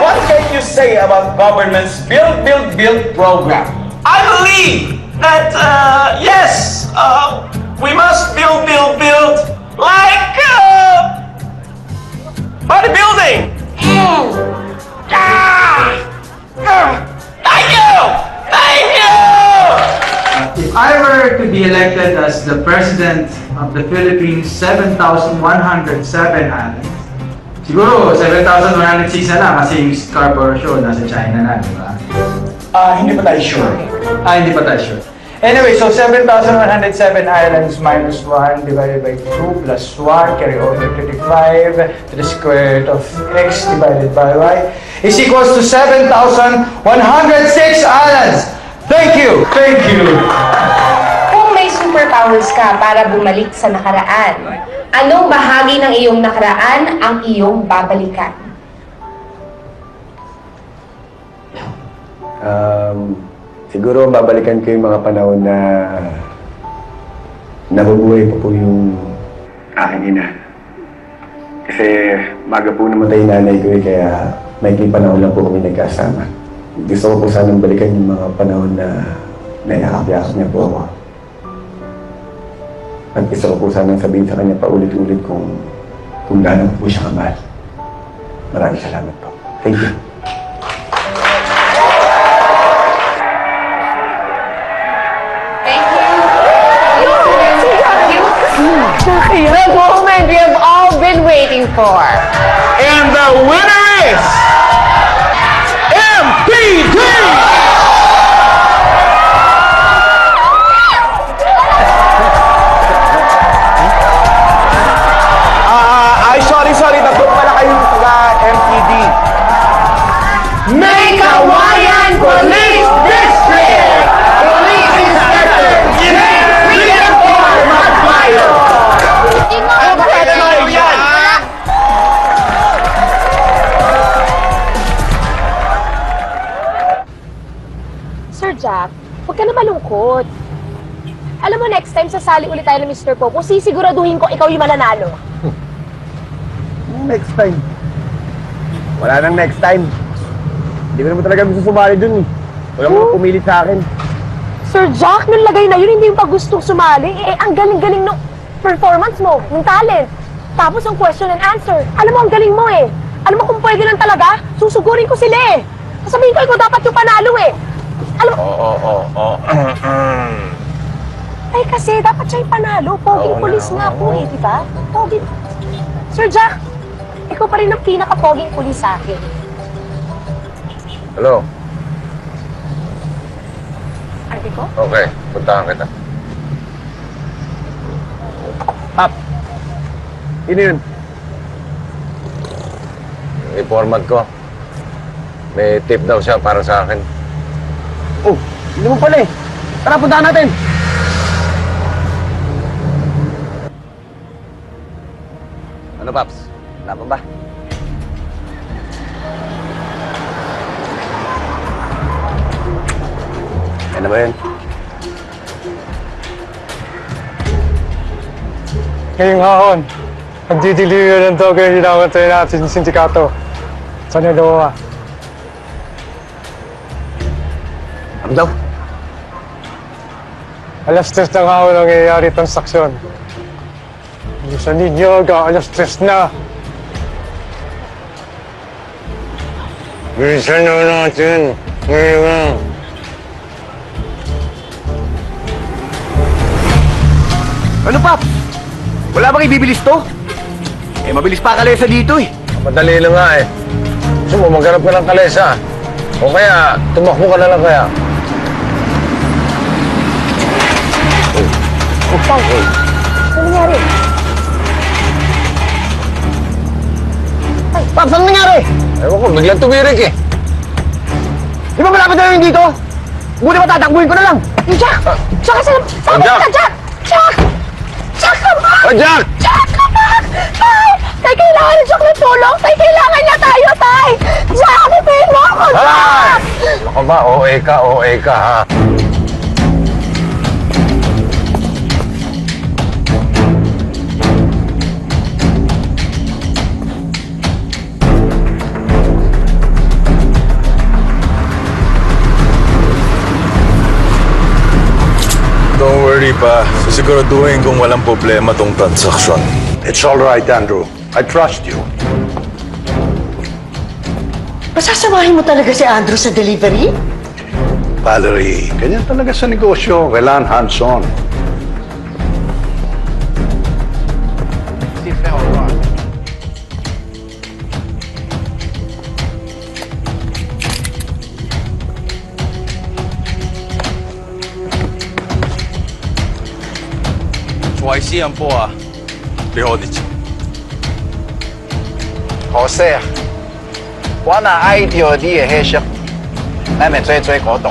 [SPEAKER 8] What can you say about government's build program? I believe that, yes, we must build like, bodybuilding. Thank you! Thank you!
[SPEAKER 15] If I were to be elected as the President of the Philippines 7,107 islands, siguro 7,106 na lang kasi yung Scarborough Show nasa China na, di ba?
[SPEAKER 8] Hindi pa tayo sure.
[SPEAKER 15] Hindi pa tayo sure. Anyway, so 7,107 islands minus 1 divided by 2 plus 1 carry over 35 to the square root of x divided by y is equals to 7,106 islands! Thank you! Thank you!
[SPEAKER 16] Kung may superpowers ka para bumalik sa nakaraan, anong bahagi ng iyong nakaraan ang iyong babalikan?
[SPEAKER 7] Siguro babalikan ko yung mga panahon na nabubuhay pa po yung aking ina. Kasi maga po namatay yung nanay ko kaya may panahon lang po kami nagkasama. Gusto ko po sanang balikan yung mga panahon na naiakap-yakap niya po ako. At gusto ko po sanang sabihin sa kanya paulit-ulit kung gaano po siya kamahal. Maraming salamat po. Thank you.
[SPEAKER 6] The moment we have all been waiting for.
[SPEAKER 8] And the winner is MPD! sorry, tatlo pala kayong taga-MPD. May Kawayan Police District! Police Inspector Jay William Magmayo!
[SPEAKER 3] Sir Jack, huwag ka na malungkot. Alam mo, next time sasali ulit tayo ng Mr. Popo, sisiguraduhin ko ikaw yung mananalo.
[SPEAKER 7] Next time. Wala nang next time. Hindi ko naman talaga gusto sumali dun eh. Walang mga pumilit sa akin.
[SPEAKER 3] Sir Jack, nung lagay na yun, hindi yung pag-gustong sumali. Eh, ang galing-galing ng performance mo, ng talent. Tapos ang question and answer. Alam mo, ang galing mo eh. Alam mo kung pwede lang talaga, susugurin ko sila eh. Sasabihin ko, ikaw dapat yung panalo eh. Alam mo... Ay, kasi dapat siya yung panalo. Poging pulis nga po eh, di ba? Poging... Sir Jack, ikaw pa rin ang pinaka-poging pulis sa akin.
[SPEAKER 4] Hello?
[SPEAKER 3] Ate ko?
[SPEAKER 4] Okay, puntahan kita.
[SPEAKER 7] Pap! Sino yun?
[SPEAKER 4] Informant ko. May tip daw siya para sa akin.
[SPEAKER 7] Oh, hindi mo pala eh. Tara, puntahan natin! Ano, Paps? Wala pa ba? Ano ba yun?
[SPEAKER 15] Ngayong hahon, nagdidiligan ng toga yung hinamantay natin yung sindikato. Saan yung dawa?
[SPEAKER 7] Ano daw?
[SPEAKER 15] Alas 3 ng hahon ang nangyayari transaksyon. Sa ninyo, alas 3 na.
[SPEAKER 4] Bilisan na natin. Ngayon.
[SPEAKER 7] Ano, Pap? Wala bang ibibilis to? Eh, mabilis pa kalesa dito eh.
[SPEAKER 4] Madali lang nga eh. Gusto mo, maghanap ka ng kalesa. O kaya, tumakbo ka na lang kaya.
[SPEAKER 3] Ano nangyari?
[SPEAKER 1] Paps, ano nangyari?
[SPEAKER 4] Ewan ko, biglang tumirik eh.
[SPEAKER 1] Di ba malapit na yun dito? Buti ba tatakbuhin ko na lang?
[SPEAKER 3] Jack! Jack, saan
[SPEAKER 4] Jack!
[SPEAKER 3] ka, Jack? Jack! Jack, come back!
[SPEAKER 4] Oh, Jack!
[SPEAKER 3] Jack, come back! Tay! Tay, kailangan ni Jack ng tulong! Tay, kailangan niya tayo, Tay! Jack, ipayin mo ako, Jack!
[SPEAKER 4] Ay! Ako ba? OA ka, ha?
[SPEAKER 17] Don't worry pa. Sisiguraduhin kung walang problema tong transaksyon.
[SPEAKER 10] It's all right, Andrew. I trust you.
[SPEAKER 18] Pasasamahin mo talaga si Andrew sa delivery?
[SPEAKER 10] Valerie, ganyan talaga sa negosyo. Kailangan hands-on.
[SPEAKER 17] YC 安波啊，别和你讲。
[SPEAKER 19] 可惜啊，我那 idea 啲嘅黑色，你咪追嗰度。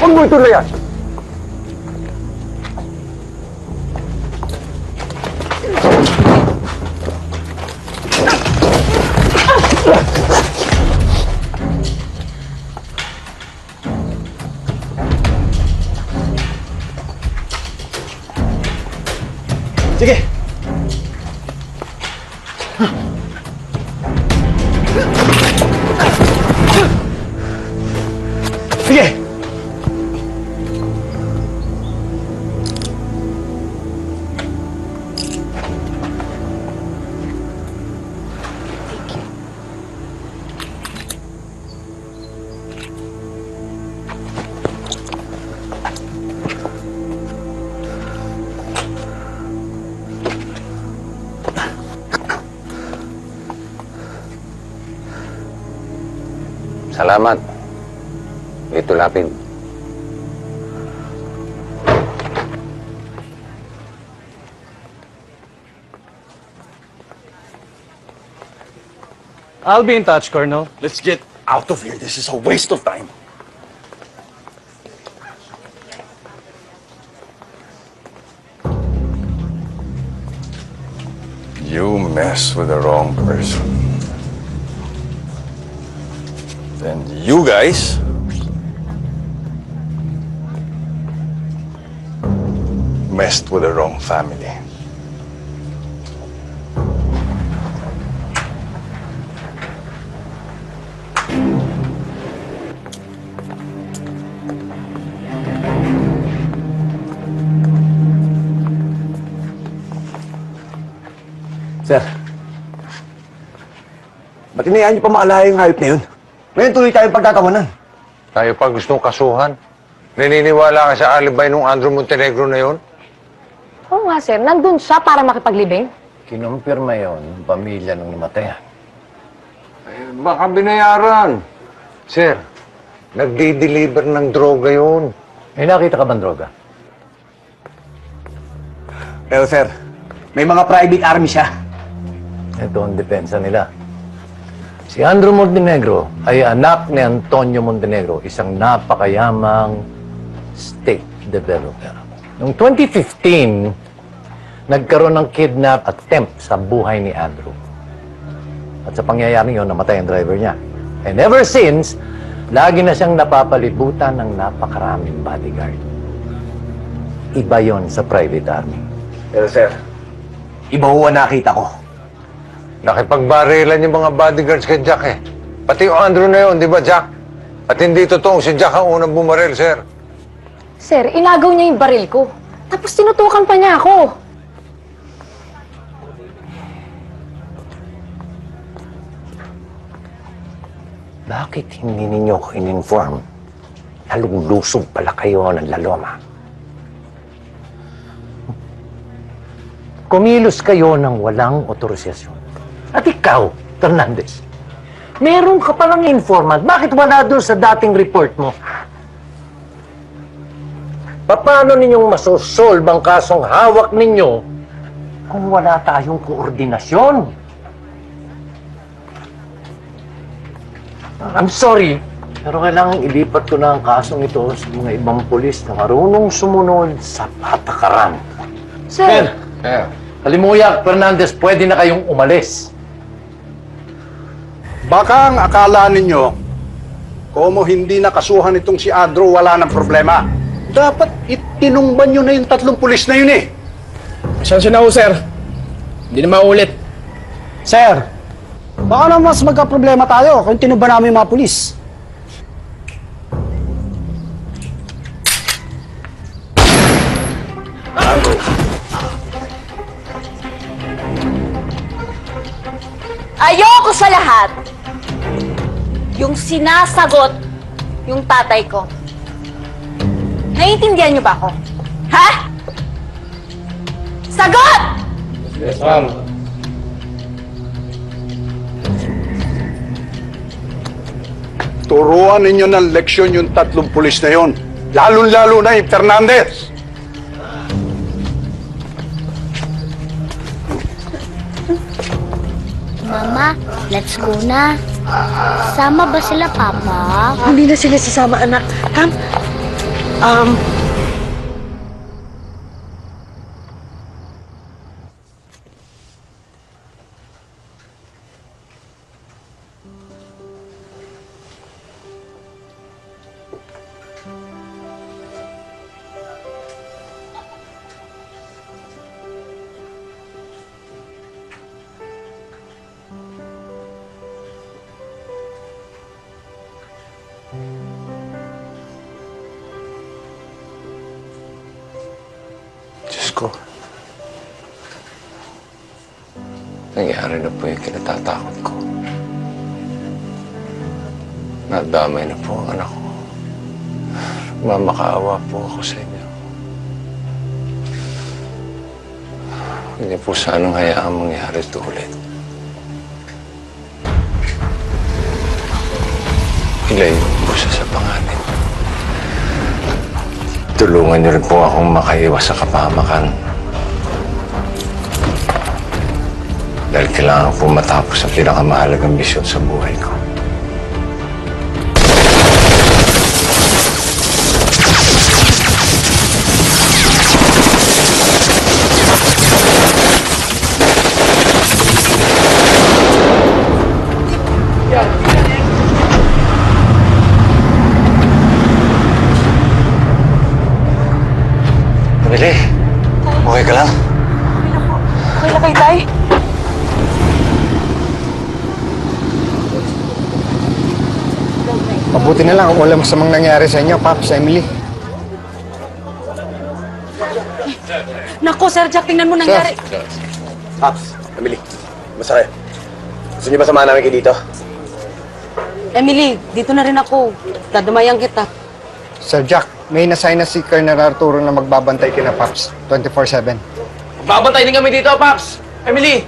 [SPEAKER 4] Huwag mo ituloy yan.
[SPEAKER 1] Sige. Sige!
[SPEAKER 4] Salamat. Ito lapid.
[SPEAKER 2] I'll be in touch, Colonel.
[SPEAKER 10] Let's get out of here. This is a waste of time.
[SPEAKER 17] You mess with the wrong person. Then you guys messed with the wrong family.
[SPEAKER 1] Sir, ba't hinayaan niyo pa maalala yung hayop na yun? Ngayon tuloy tayong pagkatawanan.
[SPEAKER 4] Tayo pa gustong kasuhan. Naniniwala ka sa alibay nung Andrew Montenegro na yun?
[SPEAKER 3] Oo nga, sir. Nandun siya para makipaglibing.
[SPEAKER 2] Kinumpirma yon ng pamilya ng namatayan.
[SPEAKER 4] Baka binayaran. Sir, nagdi-deliver ng droga yun.
[SPEAKER 2] May nakita ka bang droga?
[SPEAKER 1] Pero sir, may mga private army siya.
[SPEAKER 2] Ito ang depensa nila. Si Andrew Montenegro ay anak ni Antonio Montenegro, isang napakayamang state developer. Noong 2015, nagkaroon ng kidnap attempt sa buhay ni Andrew. At sa pangyayaring yun, namatay ang driver niya. And ever since, lagi na siyang napapalibutan ng napakaraming bodyguard. Iba yon sa private army.
[SPEAKER 1] Pero sir, iba ho ang nakita ko.
[SPEAKER 4] Nakipagbarilan yung mga bodyguards kay Jack eh. Pati yung Andrew na yun, di ba Jack? At hindi totoong si Jack ang unang bumaril, sir.
[SPEAKER 3] Sir, inagaw niya yung baril ko. Tapos tinutukan pa niya ako.
[SPEAKER 2] Bakit hindi ninyo ko in-inform? Nalulusob pala kayo ng laloma. Kumilos kayo ng walang otorisasyon. At ikaw, Fernandez, meron ka palang informant. Bakit wala doon sa dating report mo? Paano ninyong masosolve ang kasong hawak ninyo kung wala tayong koordinasyon? I'm sorry, pero kailangan ilipat ko na ang kasong ito sa mga ibang pulis na marunong sumunod sa patakaran.
[SPEAKER 3] Sir!
[SPEAKER 2] Halimuyak, Fernandez, pwede na kayong umalis.
[SPEAKER 20] Baka ang akala ninyo, como hindi nakasuhan itong si Andrew, wala ng problema. Dapat itinumban nyo na yung 3 pulis na yun eh.
[SPEAKER 8] Pasensya na ho, sir. Hindi na maulit.
[SPEAKER 5] Sir, baka na mas magka-problema tayo kung tinumban namin yung mga pulis.
[SPEAKER 12] Ayoko sa lahat yung sinasagot yung tatay ko. Naiintindihan niyo ba ako? Ha? Sagot!
[SPEAKER 10] Yes, ma'am.
[SPEAKER 20] Turuan ninyo ng leksyon yung 3 pulis na yun. Lalo-lalo na yung Fernandez.
[SPEAKER 13] Mama, let's go na. Sama ba sila, Papa?
[SPEAKER 18] Hindi na sila sasama, anak.
[SPEAKER 4] ko. Nangyari na po yung kinatatakot ko. Nadamay na po ang anak ko. Mamakaawa po ako sa inyo. Hindi po sanang hayaang mangyari ito ulit. Ilayo po siya sa panganib. Tulungan niyo rin po akong makaiwas sa kapahamakan. Dahil kailangan po matapos ang pinakamahalagang misyon sa buhay ko. Emily, okay ka lang?
[SPEAKER 3] Okay na kayo, Tay?
[SPEAKER 21] Mabuti na lang kung walang masamang nangyari sa inyo, Pops, Emily.
[SPEAKER 3] Nako, Sir Jack, tingnan mo nangyari.
[SPEAKER 9] Pops, Emily, basta kayo. Gusto niyo ba samahan namin kayo dito?
[SPEAKER 6] Emily, dito na rin ako. Dadamayan kita.
[SPEAKER 21] Sir Jack, may nasign na si Colonel Arturo na magbabantay kina Pops 24/7.
[SPEAKER 8] Babantay din kami dito, Paps! Emily!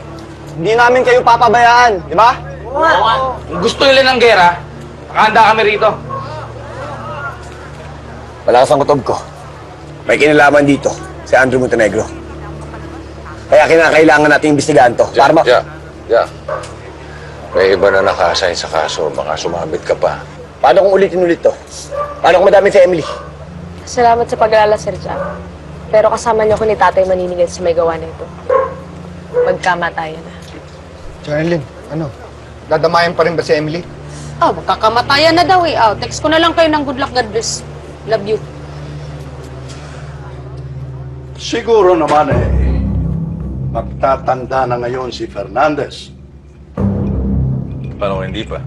[SPEAKER 1] Hindi namin kayo papabayaan, di ba?
[SPEAKER 8] Oo nga. Kung gusto nila ng gera, nakahanda kami rito.
[SPEAKER 9] Malakas ang kutob ko. May kinalaman dito, si Andrew Montenegro. Kaya kinakailangan nating imbestigahan to.
[SPEAKER 4] Yeah. May iba na naka-assign sa kaso. Baka sumabit ka pa.
[SPEAKER 9] Paano kung ulitin-ulit to? Paano kung madami si Emily?
[SPEAKER 11] Salamat sa pag-alala, Sir Jack. Pero kasama niyo ko ni Tatay maniningil sa may gawa na ito. Magkamatayan na.
[SPEAKER 21] Jonelyn, ano? Dadamayan pa rin ba si Emily?
[SPEAKER 6] Magkakamatayan na daw eh. Text ko na lang kayo ng good luck, God bless. Love you.
[SPEAKER 20] Siguro naman magtatanda na ngayon si Fernandez.
[SPEAKER 17] Paano kung hindi pa?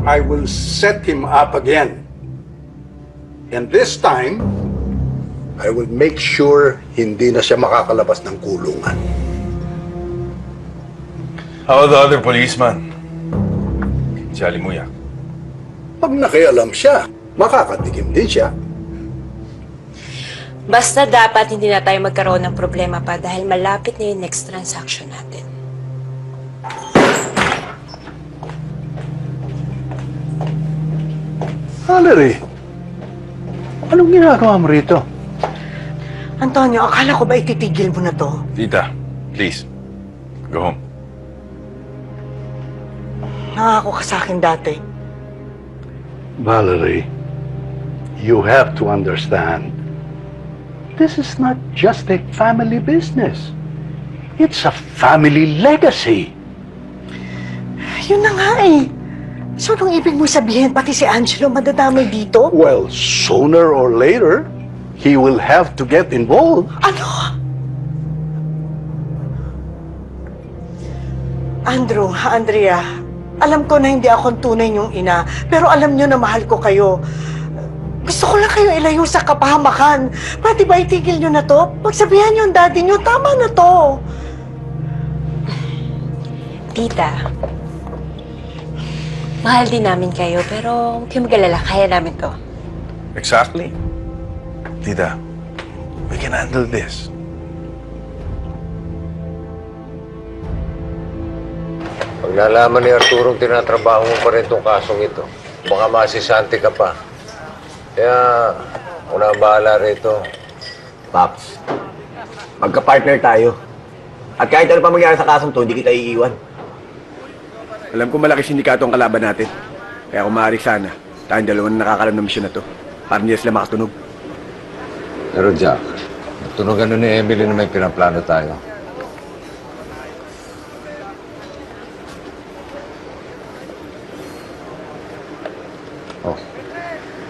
[SPEAKER 20] I will set him up again. And this time, I will make sure hindi na siya makakalabas ng kulungan.
[SPEAKER 17] How about the other policeman? Si Alimuya.
[SPEAKER 20] Pag nakialam siya, makakatikim din siya.
[SPEAKER 12] Basta dapat hindi na tayo magkaroon ng problema pa dahil malapit na yung next transaction natin.
[SPEAKER 20] Valerie, anong ginagawa mo rito?
[SPEAKER 18] Antonio, akala ko ba ititigil mo na to?
[SPEAKER 17] Tita, please. Go home.
[SPEAKER 18] Nangako ka sa akin dati.
[SPEAKER 20] Valerie, you have to understand, this is not just a family business. It's a family legacy.
[SPEAKER 18] Yun na nga eh. So, anong ibig mo sabihin, pati si Angelo madadamay dito?
[SPEAKER 20] Well, sooner or later, he will have to get involved.
[SPEAKER 18] Ano? Andrew, Andrea, alam ko na hindi ako tunay niyong ina, pero alam niyo na mahal ko kayo. Gusto ko lang kayo ilayo sa kapahamakan. Pwede ba itigil niyo na to? Pagsabihan niyo ang daddy niyo, tama na to.
[SPEAKER 12] Tita, mahal din namin kayo, pero huwag kayong mag-alala, kaya namin to.
[SPEAKER 17] Exactly. Tita, we can handle this.
[SPEAKER 4] Pag nalaman ni Arturo tinatrabaho mo pa rin itong kasong ito, baka masisante ka pa. Kaya, ako na bahala rito.
[SPEAKER 9] Pops, magka-partner tayo. At kahit ano pa mangyari sa kasong to, hindi kita iiwan. Alam ko malaki sindikato ang kalaban natin. Kaya kung maaari sana, tayong dalawa na nakakalam ng misyon na to. Para hindi sila makatunog.
[SPEAKER 4] Pero Jack, tunugan ni Emily na may pinaplano tayo. Oh,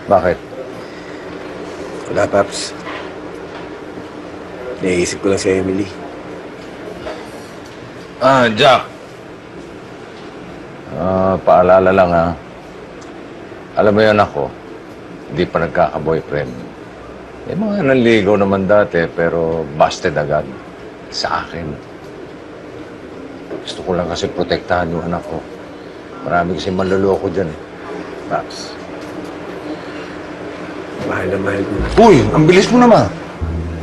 [SPEAKER 4] bakit?
[SPEAKER 9] Wala, Paps. Naisip ko lang si Emily.
[SPEAKER 4] Jack. Paalala lang ha. Alam mo yun ako, hindi pa nagkaka-boyfriend. May mga nanligaw naman dati, pero busted agad. Sa akin. Gusto ko lang kasi protektahan yung anak ko. Marami kasi manloloko dyan. Paps.
[SPEAKER 9] Mahal na mahal ko.
[SPEAKER 4] Uy, ang bilis mo naman.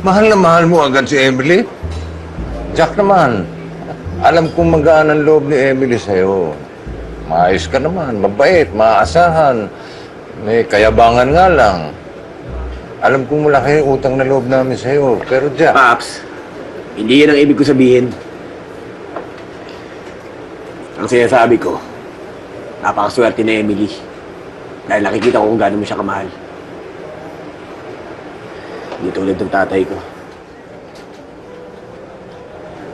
[SPEAKER 4] Mahal na mahal mo agad si Emily. Jack naman, alam kong magaan ang loob ni Emily sa'yo. Maayos ka naman, mabait, maaasahan. May kayabangan nga lang. Alam kong malaki yung utang na loob namin sa'yo. Pero Jack...
[SPEAKER 9] Paps, hindi yan ang ibig ko sabihin. Ang sinasabi ko, napakaswerte ni Emily. Dahil nakikita ko kung gaano mo siya kamahal. Hindi tulad ng tatay ko.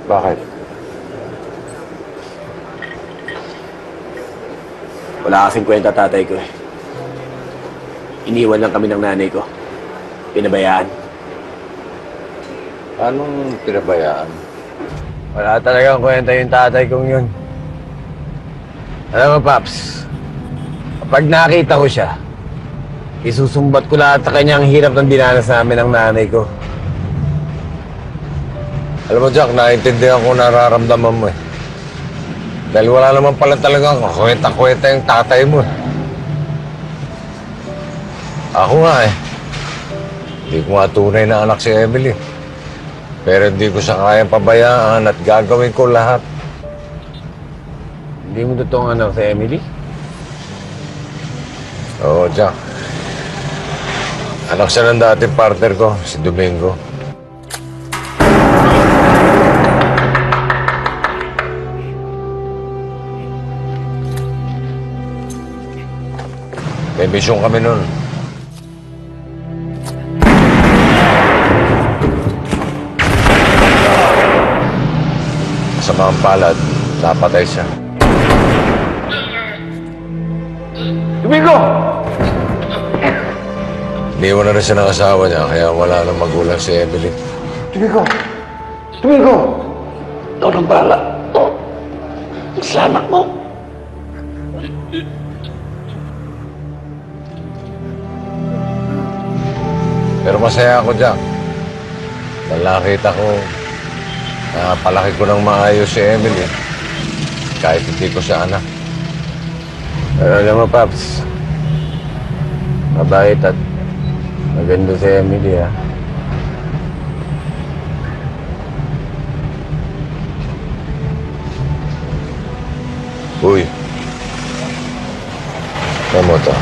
[SPEAKER 4] Bakit?
[SPEAKER 9] Wala kasing kwenta tatay ko eh. Iniwan lang kami ng nanay ko. Pinabayaan.
[SPEAKER 4] Anong pinabayaan?
[SPEAKER 2] Wala talagang kwenta yung tatay kong yun. Alam mo, Paps, kapag nakita ko siya, isusumbat ko lahat sa kanya ang hirap ng dinanas namin ng nanay ko.
[SPEAKER 4] Alam mo, Jack, naiintindihan ko nararamdaman mo eh. Dahil wala naman pala talagang kwenta-kwenta yung tatay mo eh. Ako nga eh. Hindi ko nga tunay na anak si Emily. Pero hindi ko siya kayang pabayaan at gagawin ko lahat.
[SPEAKER 2] Hindi mo totoong anak si Emily?
[SPEAKER 4] Oo, Jack. Anak siya ng dating partner ko, si Domingo. May mission kami nun. Sa mga palad, napatay siya.
[SPEAKER 2] Domingo!
[SPEAKER 4] Iniwan na rin siya ng asawa niya, kaya wala nang magulang si Emily.
[SPEAKER 2] Domingo! Domingo! Ikaw nang bahala. Salamat mo.
[SPEAKER 4] Pero masaya ako, Jack. Dahil nakita ko, napalaki ko ng maayos si Emily. Kahit hindi ko siya anak.
[SPEAKER 2] Pero alam mo, Paps, mabait at maganda si Emily, ha?
[SPEAKER 4] Uy. Alam mo to.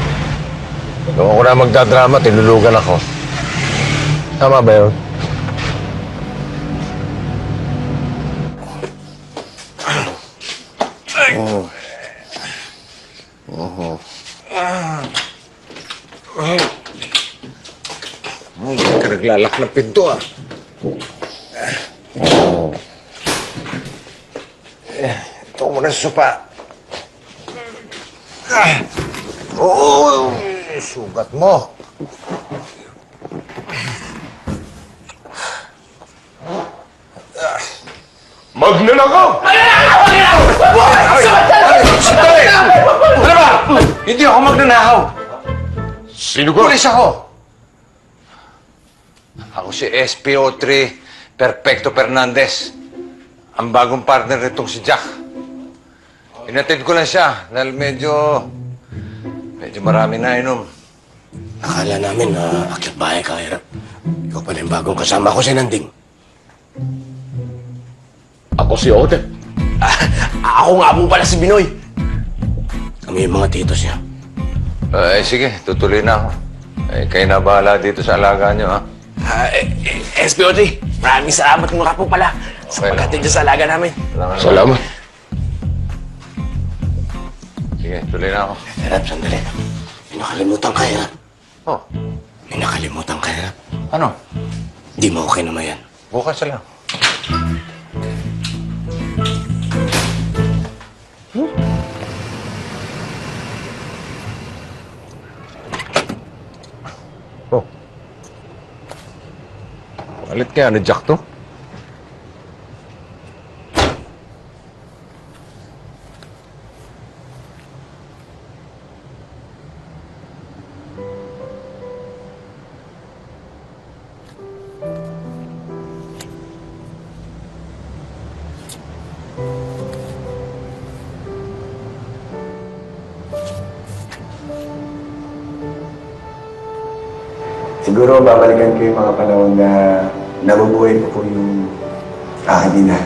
[SPEAKER 4] Nung ako na magdadrama, tinulugan ako. Tama ba yun? Oh. Oh. Hindi ka naglalak ng pinto, ah. Oh. Ito muna sa sopa. Oh, sugat mo.
[SPEAKER 10] Magnanakaw!
[SPEAKER 4] Sandali! Ano ba? Hindi ako magnanakaw.
[SPEAKER 10] Sino ka?
[SPEAKER 4] Pulis ako. Ako si SPO3 Perfecto Fernandez. Ang bagong partner nitong si Jack. Inatid ko lang siya dahil medyo marami na inom.
[SPEAKER 9] Akala namin na akyat bahay ka, Hirap. Ikaw pala yung bagong kasama ko si Nanding.
[SPEAKER 10] Ako si Odette.
[SPEAKER 9] Ako nga po pala si Binoy. Kami yung mga titos niya.
[SPEAKER 4] Sige, tutuloy na ako. Kayo na bahala dito sa alaga niyo, ha?
[SPEAKER 9] SPO3, maraming salamat mga po pala sa paghatid niyo sa alaga namin.
[SPEAKER 10] Salamat.
[SPEAKER 4] Sige, tuloy na ako.
[SPEAKER 9] Hirap, sandali. May nakalimutan ka, Hirap.
[SPEAKER 4] Oh.
[SPEAKER 9] May nakalimutan ka, Hirap.
[SPEAKER 4] Ano?
[SPEAKER 9] Di mo okay naman yan.
[SPEAKER 4] Bukas na lang. Oh. Palit kaya ni Jack to?
[SPEAKER 7] Siguro babalikan ko yung mga panahon na nabubuhay ko po yung aking ina.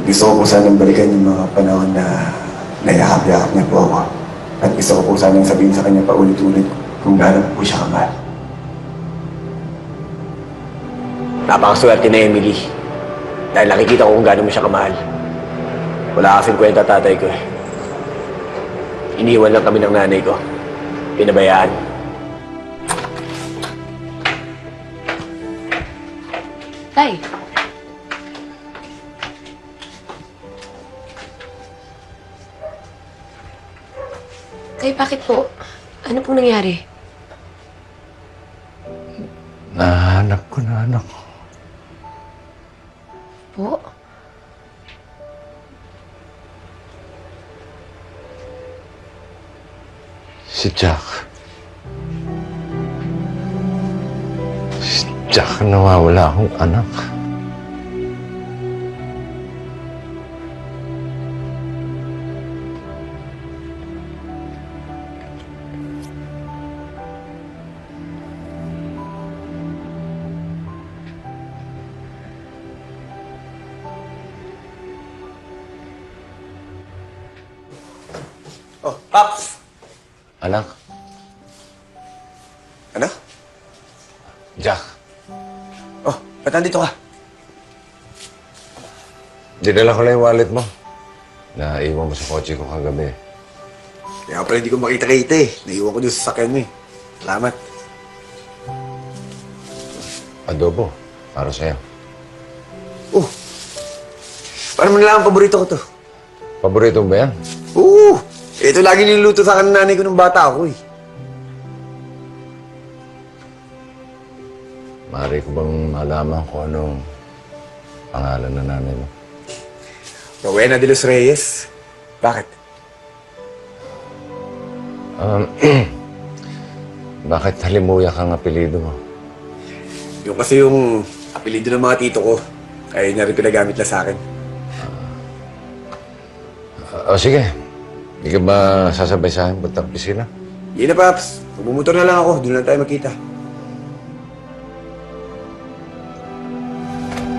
[SPEAKER 7] Gusto ko po sanang balikan yung mga panahon na nayakap-yakap niya po ako. At gusto ko po sanang sabihin sa kanya paulit-ulit kung gaano po siya kamahal.
[SPEAKER 9] Napakaswerte na Emily. Dahil nakikita ko kung gaano mo siya kamahal. Wala kasing kwenta tatay ko eh. Iniwan lang kami ng nanay ko. Pinabayaan.
[SPEAKER 11] Tay. Tay, bakit po? Ano pong nangyari?
[SPEAKER 4] Nahanap ko na anak ko.
[SPEAKER 11] Po?
[SPEAKER 4] Si Jack. Si Jack, nawawala akong anak.
[SPEAKER 9] Oh, Pops!
[SPEAKER 4] Anak?
[SPEAKER 9] Ano?
[SPEAKER 4] Jack.
[SPEAKER 9] Oh, ba't nandito ka?
[SPEAKER 4] Dinala ko lang yung wallet mo. Naiwan mo sa kotse ko kagabi.
[SPEAKER 9] Kaya pala hindi ko makita-kita eh. Naiwan ko doon sa sasakyan mo eh. Salamat.
[SPEAKER 4] Adobo. Para sa'yo.
[SPEAKER 9] Oh! Paano mo nalaman paborito ko to?
[SPEAKER 4] Paborito mo ba yan?
[SPEAKER 9] Oo! Ito lagi niluluto sa akin ng nanay ko nung bata ako eh.
[SPEAKER 4] Maaari ko bang malaman kung anong pangalan ng nanay mo?
[SPEAKER 9] Rowena de los Reyes. Bakit?
[SPEAKER 4] Bakit Halimuyak ang apelido mo?
[SPEAKER 9] Yung kasi yung apelido ng mga tito ko. Kaya yun na rin pinagamit na sa akin.
[SPEAKER 4] Sige. Hindi ka ba sasabay sa akin puntang pisina?
[SPEAKER 9] Yun na, Paps. Magmumotor na lang ako. Doon lang tayo magkita.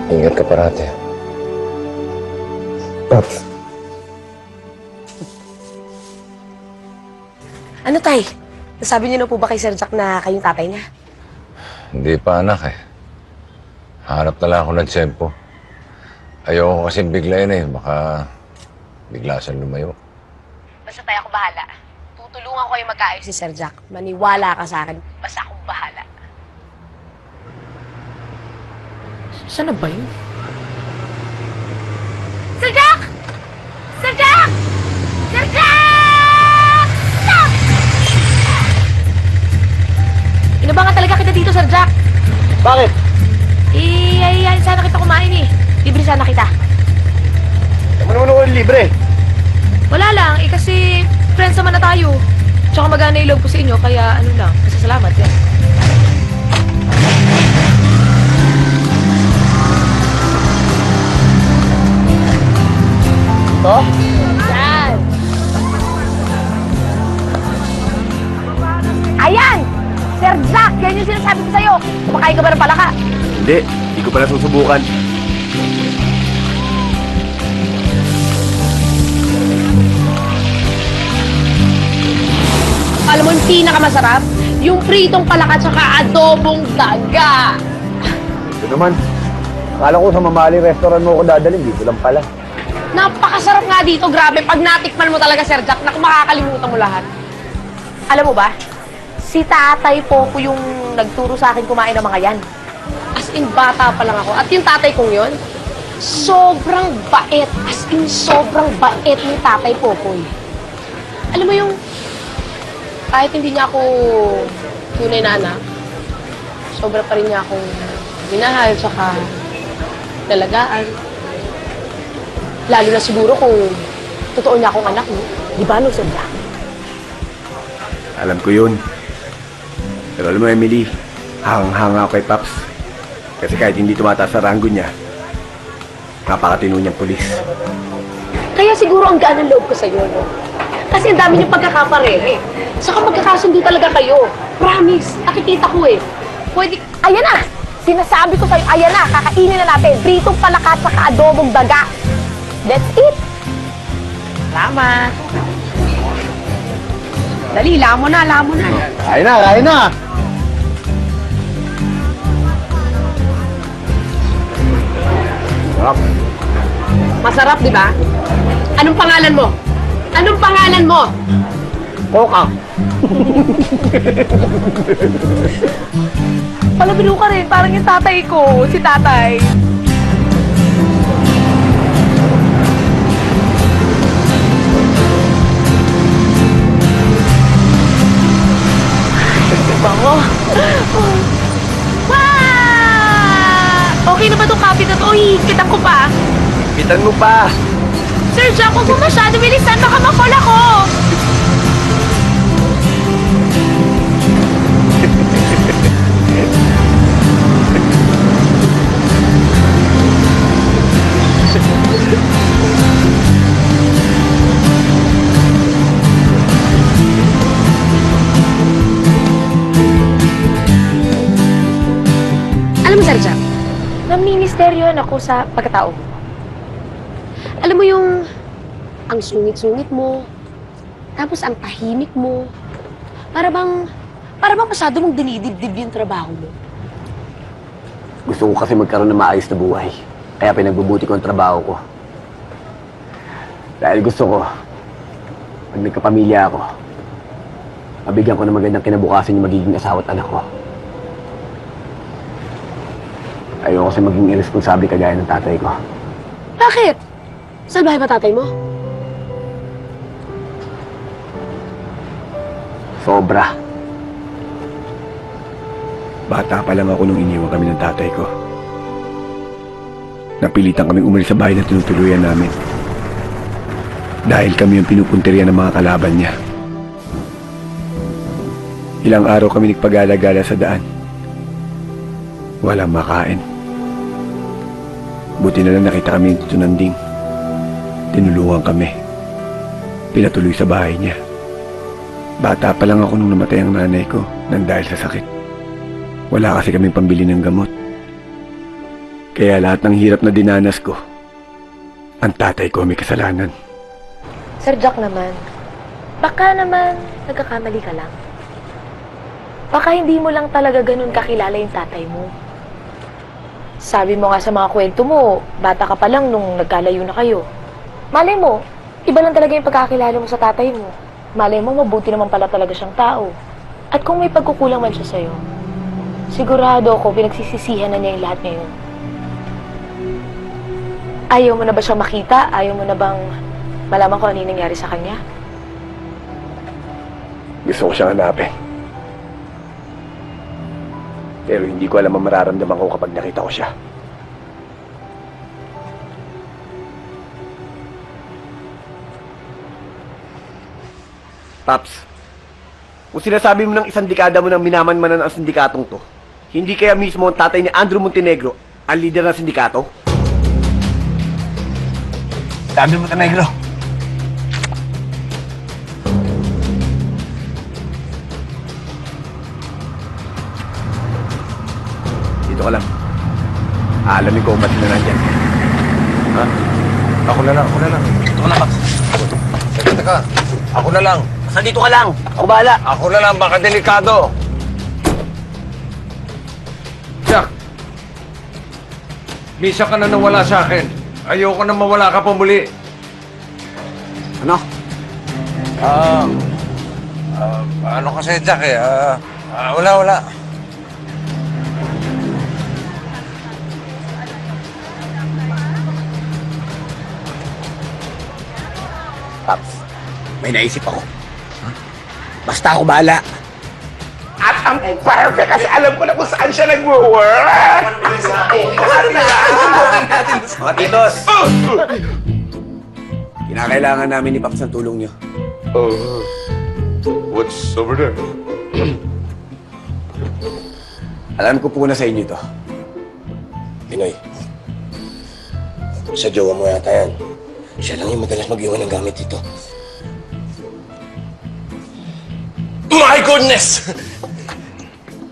[SPEAKER 4] Ingat ka parati.
[SPEAKER 9] Paps.
[SPEAKER 11] Ano, Tay? Nasabi niyo na po ba kay Sir Jack na kayong tatay niya?
[SPEAKER 4] Hindi pa anak eh. Hanap na lang ako ng tsempo. Ayoko kasi biglayin eh. Baka bigla siyang lumayo.
[SPEAKER 11] Basta tayo, ako bahala. Tutulungan ko kayo magkaayos si Sir Jack. Maniwala ka sa akin. Basta akong bahala. Saan na ba yun? Sir Jack! Sir Jack! Sir Jack! Stop! Inabangan talaga kita dito, Sir Jack.
[SPEAKER 1] Bakit?
[SPEAKER 11] Ay, sana kita kumain eh. Libre sana kita.
[SPEAKER 1] Ano ko libre?
[SPEAKER 11] Wala lang, kasi friends naman na tayo. Tsaka magana yung loob ko sa inyo, kaya ano lang, masasalamat yan.
[SPEAKER 1] Ito?
[SPEAKER 11] Yan! Ayan! Sir Jack, yan yung sinasabi ko sa'yo. Kumakain ka ba ng palaka?
[SPEAKER 9] Hindi ko pa nasusubukan.
[SPEAKER 11] Alam mo yung pinakamasarap? Yung pritong palaka tsaka adobong daga.
[SPEAKER 9] Ito naman. Akala ko sa mamahaling restaurant mo ako dadalhin. Dito lang pala.
[SPEAKER 11] Napakasarap nga dito, grabe. Pag natikman mo talaga, Sir Jack, naku, makakalimutan mo lahat. Alam mo ba, si Tatay Popo yung nagturo sa akin kumain ng mga yan. As in, bata pa lang ako. At yung tatay kong yun, sobrang bait. As in, sobrang bait ni Tatay Popoy. Alam mo yung, kahit hindi niya ako tunay na anak, sobra pa rin niya akong minahal, saka dalagaan. Lalo na siguro kung totoo niya akong anak, no? Di ba, no, Sir Jack?
[SPEAKER 9] Alam ko yun. Pero alam mo, Emily, hangang-hanga ako kay Paps. Kasi kahit hindi tumataas sa ranggo niya, napakatino niyang pulis.
[SPEAKER 11] Kaya siguro ang gaan ng loob ko sa'yo, no? Kasi ang dami niyong pagkakaparehe. Saka magkakasundo talaga kayo. Promise, nakikita ko eh.
[SPEAKER 16] pwede... Ayan na! Sinasabi ko sa'yo, ayan na, kakainin na natin. Pritong palaka at saka adobong daga. That's it!
[SPEAKER 6] Salamat. Dali, lamon na.
[SPEAKER 1] Kain na!
[SPEAKER 6] Masarap, di ba? Anong pangalan mo?
[SPEAKER 1] Coca.
[SPEAKER 16] Palabilo ka rin, parang yung tatay ko, si tatay. Bango. Okay na ba itong kapit na to? Hihigitan ko pa.
[SPEAKER 9] Bitan mo pa.
[SPEAKER 16] Sir Jack, huwag mo masyado bilisan, baka makol ako. Alam mo, Sir Jack, namimisteryohan ako sa pagkatao mo. Alam mo yung ang sungit-sungit mo, tapos ang tahimik mo, para bang masyado mong dinidibdib yung trabaho mo.
[SPEAKER 9] Gusto ko kasi magkaroon ng maayos na buhay. Kaya pinagbubuti ko ang trabaho ko. Dahil gusto ko, pag nagkapamilya ako, mabigyan ko ng magandang kinabukasan yung magiging asawa at anak ko. Ayoko kasi maging irresponsable kagaya ng tatay ko.
[SPEAKER 16] Bakit? Salbahe ba tatay mo?
[SPEAKER 9] Sobra. Bata pa lang ako nung iniwan kami ng tatay ko. Napilitan kaming umalis sa bahay na tinutuluyan namin. Dahil kami yung pinupunteriya ng mga kalaban niya. Ilang araw kami nagpagala-gala sa daan. Walang makain. Buti na lang nakita kami dito ng ding. Tinulungan kami. Pinatuloy sa bahay niya. Bata pa lang ako nung namatay ang nanay ko nang dahil sa sakit. Wala kasi kaming pambili ng gamot. Kaya lahat ng hirap na dinanas ko, ang tatay ko may kasalanan.
[SPEAKER 16] Sir Jack naman, baka naman nagkakamali ka lang. Baka hindi mo lang talaga ganun kakilala yung tatay mo. Sabi mo nga sa mga kwento mo, bata ka pa lang nung nagkalayo na kayo. Malay mo, iba lang talaga yung pagkakilala mo sa tatay mo. Malay mo, mabuti naman pala talaga siyang tao. At kung may pagkukulang man siya sa'yo, sigurado ako pinagsisisihan na niya yung lahat ngayon. Ayaw mo na ba siyang makita? Ayaw mo na bang malaman kung ano yung nangyari sa kanya?
[SPEAKER 9] Gusto ko siyang hanapin. Pero hindi ko alam ang mararamdaman ko kapag nakita ko siya. Paps, kung sinasabi mo ng isang dekada mo nang minamanmanan ang sindikatong to, hindi kaya mismo ang tatay ni Andrew Montenegro ang leader ng sindikato? Andrew Montenegro! Dito ka lang. Aalamin ko kung ba't na nandyan.
[SPEAKER 4] Ha? Ako na lang.
[SPEAKER 9] Dito ka lang, Paps.
[SPEAKER 4] Teka. Ako na lang.
[SPEAKER 9] Basta dito ka lang. Ako bahala.
[SPEAKER 4] Ako na lang, baka delikado. Jack! Misa ka na nawala sa akin. Ayoko na mawala ka pa muli.
[SPEAKER 9] Ano?
[SPEAKER 4] Ano kasi, Jack eh? Wala.
[SPEAKER 9] Paps, may naisip ako. Basta ako bahala.
[SPEAKER 10] At ang perfect kasi alam ko na kung saan siya nag-work.
[SPEAKER 9] Mga titos! Kinakailangan namin ni Paps ng tulong niyo.
[SPEAKER 10] What's over there?
[SPEAKER 9] Alam ko po na sa inyo to.
[SPEAKER 14] Pinoy, sa jowa mo yata yan. Siya lang yung madalas mag-iwan ng gamit dito. My goodness!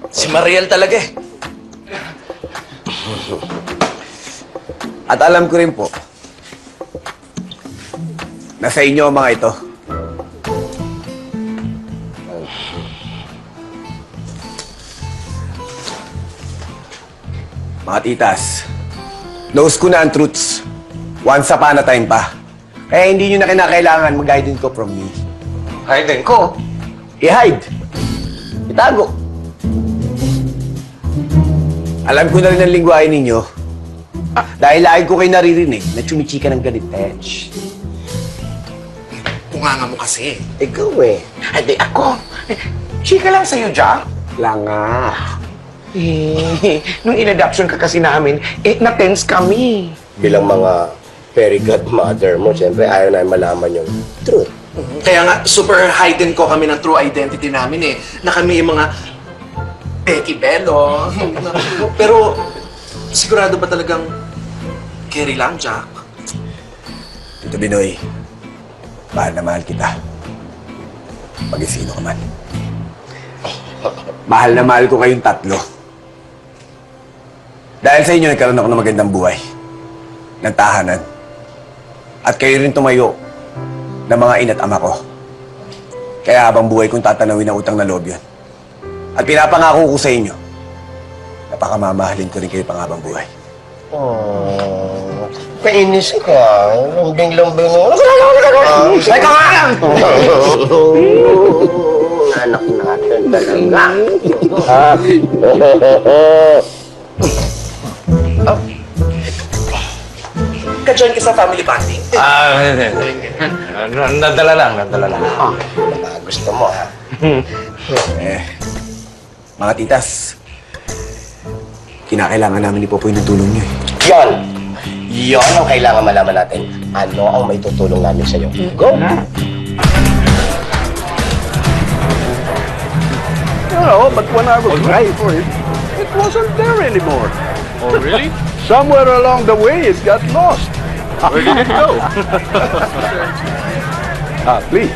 [SPEAKER 8] Si Mariel talaga eh.
[SPEAKER 9] At alam ko rin po, na sa inyo ang mga ito. Mga titas, knows ko na ang truths. Once upon a time pa. Kaya hindi nyo na kinakailangan mag-hide ko from me.
[SPEAKER 4] Hide ko?
[SPEAKER 9] I-hide. Itago. Alam ko na rin ang lingwahe ninyo. Dahil lagi ko kayo naririnig na chumichika ng galit, Edge.
[SPEAKER 8] Kunganga mo kasi.
[SPEAKER 9] Ikaw eh.
[SPEAKER 8] Hindi ako. Chika lang sa'yo, Jack.
[SPEAKER 9] Langa.
[SPEAKER 8] Nung in-adoption ka kasi namin, na-tense kami.
[SPEAKER 14] Bilang mga fairy godmother mo, siyempre ayaw na malaman yung truth.
[SPEAKER 8] Kaya nga, super hidden ko kami ng true identity namin eh. Na kami yung mga Becky Bello. Pero, sigurado ba talagang Kerry lang, Jack?
[SPEAKER 9] Tito Binoy, mahal na mahal kita. Mag-isino ka man. Mahal na mahal ko kayong tatlo. Dahil sa inyo, nagkaroon ako ng magandang buhay. Ng tahanan. At kayo rin tumayo ng mga ina't ama ko. Kaya habang buhay kong tatanawin ang utang na loob yun. At pinapangako ko sa inyo, napakamamahalin ko rin kayo panghabang buhay.
[SPEAKER 14] Oh, kainis ka. Lambing-lambing mo.
[SPEAKER 9] Ay, ka nga!
[SPEAKER 14] Anak natin talaga.
[SPEAKER 8] Ka-join ka sa family bonding.
[SPEAKER 4] Nadala lang.
[SPEAKER 14] Gusto mo, ha?
[SPEAKER 9] Mga titas, kinakailangan namin ni Popoy ng tulong niyo eh.
[SPEAKER 14] Yon! Yon ang kailangan malaman natin. Ano ang may tutulong namin sa'yo. Go!
[SPEAKER 20] You know, but when I was ready for it, it wasn't there anymore.
[SPEAKER 17] Oh, really?
[SPEAKER 20] Somewhere along the way, it got lost.
[SPEAKER 17] Where did it go?
[SPEAKER 20] Please.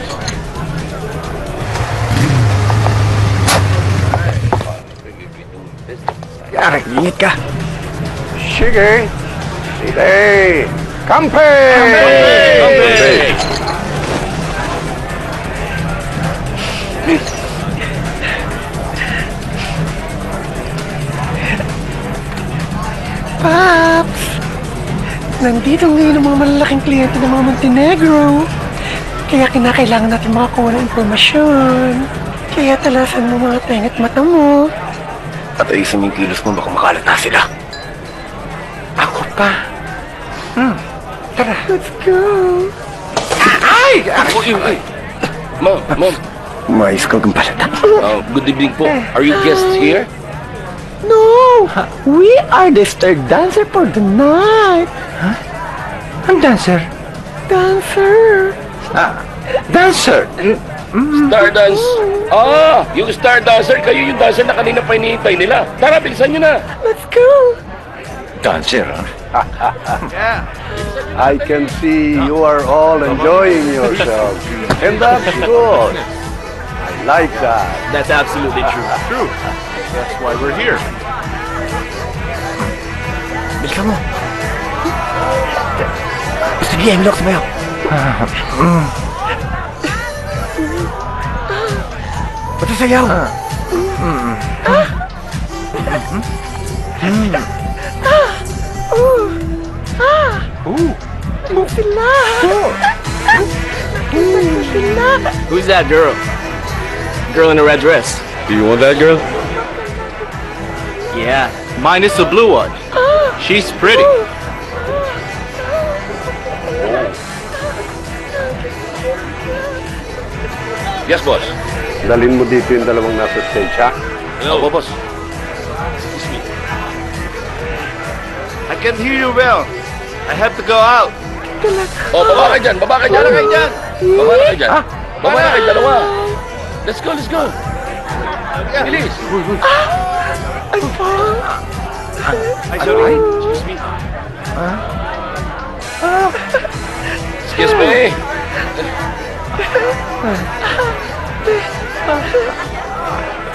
[SPEAKER 9] Yari, ingat ka.
[SPEAKER 20] Sige. Sige. Kampe!
[SPEAKER 18] Paps! Nandito ngayon ang mga malalaking kliyente ng mga Montenegro. Kaya kinakailangan natin makakuha ng impormasyon. Kaya talasan mo mga tenga't mata mo.
[SPEAKER 9] At ayusin mo yung kilos mo, baka makalata sila.
[SPEAKER 18] Ako pa. Tara. Let's go.
[SPEAKER 8] Ay!
[SPEAKER 14] Mom.
[SPEAKER 9] Mais ko kang palata.
[SPEAKER 14] Good evening po. Are you guests here?
[SPEAKER 18] No! We are the star dancer for the night. Huh? Ang dancer? Dancer.
[SPEAKER 14] Dancer? Star dance. Yung star dancer, kayo yung dancer na kanina pa hinihintay nila. Tara, bilisan nyo na.
[SPEAKER 18] Let's go.
[SPEAKER 17] Dancer, huh?
[SPEAKER 20] I can see you are all enjoying yourselves. And that's good. I like that.
[SPEAKER 14] That's absolutely true.
[SPEAKER 17] True. That's why we're here.
[SPEAKER 9] Bilisan mo. Gusto niya yung lock sa bayaw. Pati sayaw.
[SPEAKER 18] Sila. Sila.
[SPEAKER 14] Who's that girl? Girl in a red dress.
[SPEAKER 17] Do you want that girl?
[SPEAKER 14] Yeah, mine is the blue one. She's pretty. Yes, boss.
[SPEAKER 20] Dalhin mo dito yung dalawang nasa stage, ha?
[SPEAKER 14] Hello, boss.
[SPEAKER 17] I can't hear you well. I have to go out.
[SPEAKER 14] Oh, baba ka dyan. Baba ka dyan. Baba ka dyan. Baba na kayo, dalawa. Let's go. Bilis.
[SPEAKER 18] I'm fine.
[SPEAKER 14] Sorry. Excuse me. Excuse me.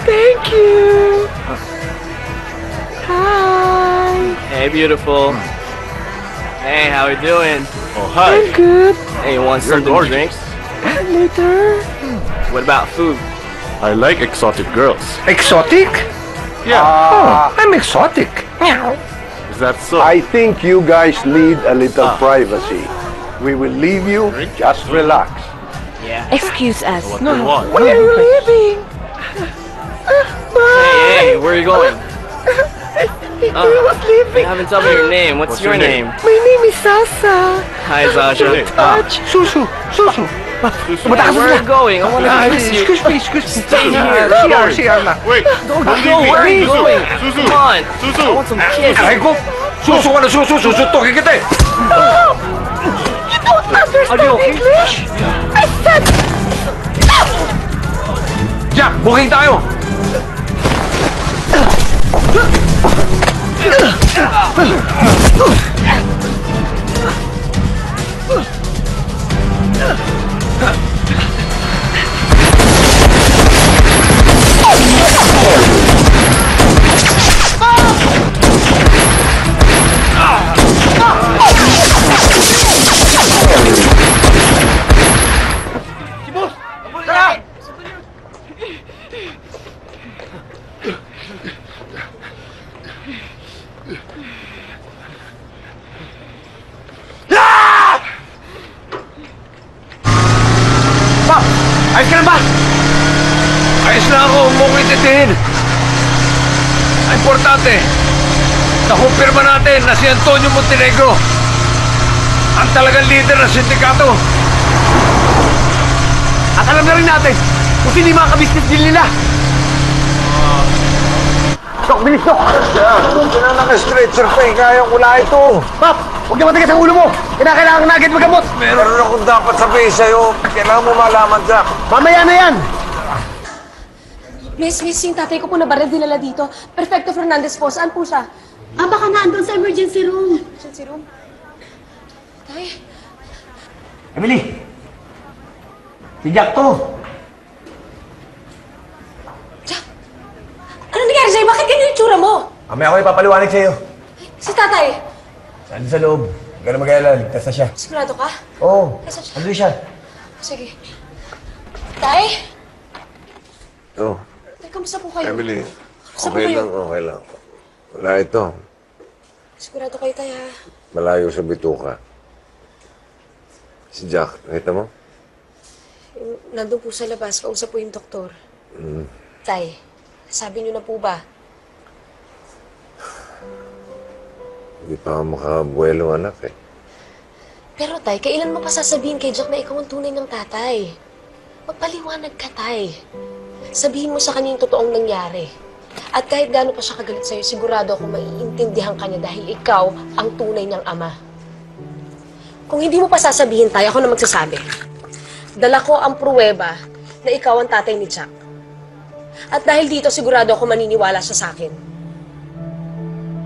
[SPEAKER 18] Thank you.
[SPEAKER 15] Hey, beautiful. Hey, how we doing?
[SPEAKER 14] Oh, hi.
[SPEAKER 15] I'm good. Hey, you want something to
[SPEAKER 14] gorgeous.
[SPEAKER 15] drink?
[SPEAKER 3] Later.
[SPEAKER 15] What about food?
[SPEAKER 14] I like exotic girls.
[SPEAKER 9] Exotic?
[SPEAKER 14] Yeah.
[SPEAKER 9] I'm exotic.
[SPEAKER 14] Is that so?
[SPEAKER 20] I think you guys need a little privacy. We will leave you. Just relax.
[SPEAKER 15] Yeah.
[SPEAKER 3] Excuse us.
[SPEAKER 14] What do you want?
[SPEAKER 3] Where are you leaving?
[SPEAKER 15] Hey, where are you going?
[SPEAKER 3] I was leaving.
[SPEAKER 15] You haven't told me your name. What's your name?
[SPEAKER 3] My name is Sasa.
[SPEAKER 15] Hi, Sasha.
[SPEAKER 3] Touch.
[SPEAKER 9] Susu! Susu!
[SPEAKER 15] Where are you going? I want to kiss you.
[SPEAKER 9] Excuse me.
[SPEAKER 15] Stay here.
[SPEAKER 9] CR na.
[SPEAKER 14] Wait.
[SPEAKER 15] Don't go. Where are you going?
[SPEAKER 14] Susu.
[SPEAKER 15] Come on.
[SPEAKER 14] Susu.
[SPEAKER 15] I want some kiss.
[SPEAKER 9] Aray ko! Susu ka na susu! Susuntokin kita eh!
[SPEAKER 3] You don't understand English. I said.
[SPEAKER 9] Jack, booking tayo! Ayos ka na ba? Ayos na ako, huwag mo ko ititihin. Ang importante, nakumpirma natin na si Antonio Montenegro ang talagang leader ng sindikato. At alam na rin natin kung sino yung mga kabisnes deal nila. Dok, bilis, Dok!
[SPEAKER 4] Kung ka na naka-stretcher pa eh, kayang wala ito.
[SPEAKER 9] Pap, huwag niya matigas ang ulo mo. Kinakailangan na agad magamot.
[SPEAKER 4] Meron akong dapat sabihin sa'yo. Kailangan mo malaman, Jack.
[SPEAKER 9] Mamaya na yan.
[SPEAKER 16] Miss, yung tatay ko po na baril dinala dito. Perfecto Fernandez po. Saan po siya?
[SPEAKER 13] Baka naandun sa emergency room.
[SPEAKER 16] Emergency room? Tay?
[SPEAKER 9] Emily! Si Jack to.
[SPEAKER 16] Ano nangyari sa'yo? Bakit ganyan yung tsura mo?
[SPEAKER 9] Mamaya ako ipapaliwanag sa'yo.
[SPEAKER 16] Si tatay?
[SPEAKER 9] Saan sa loob? Huwag ka na mag-alala. Ligtas na siya.
[SPEAKER 16] Sigurado ka?
[SPEAKER 9] Oo.
[SPEAKER 16] Nasaan siya?
[SPEAKER 9] Andun siya.
[SPEAKER 16] Sige. Tay?
[SPEAKER 4] Oh,
[SPEAKER 16] Tay, kamusta po kayo?
[SPEAKER 4] Emily.
[SPEAKER 16] Kamusta po
[SPEAKER 4] Okay
[SPEAKER 16] kayo?
[SPEAKER 4] lang, okay lang. Wala ito.
[SPEAKER 16] Sigurado kayo, tay, ha?
[SPEAKER 4] Malayo sa bituka. Si Jack, nakita mo?
[SPEAKER 16] Nandun po sa labas. Kausap po yung doktor. Tay, sabi niyo na po ba?
[SPEAKER 4] Hindi pa ako makabuelo, anak eh.
[SPEAKER 16] Pero tay, kailan mo pa sasabihin kay Jack na ikaw ang tunay ng tatay? Magpaliwanag ka, tay. Sabihin mo sa kanya yung totoong nangyari. At kahit gaano pa siya kagalit sa'yo, sigurado ako maiintindihan ka niya dahil ikaw ang tunay niyang ama. Kung hindi mo pa sasabihin, tay, ako na magsasabi. Dala ko ang pruweba na ikaw ang tatay ni Jack. At dahil dito, sigurado ako maniniwala siya sa akin.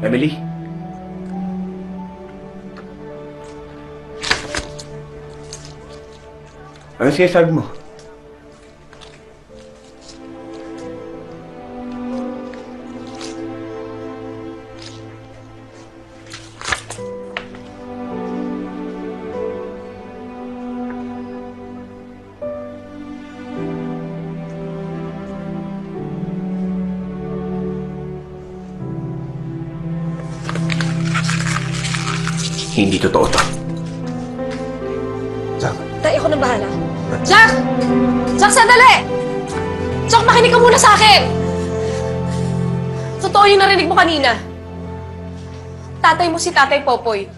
[SPEAKER 9] Emily? Ano sinasabi mo? Hindi totoo to.
[SPEAKER 4] Jack.
[SPEAKER 16] Tay, ako na bahala. Jack! Jack, sandali! Jack, makinig ka muna sa akin! Totoo yung narinig mo kanina. Tatay mo si Tatay Popoy.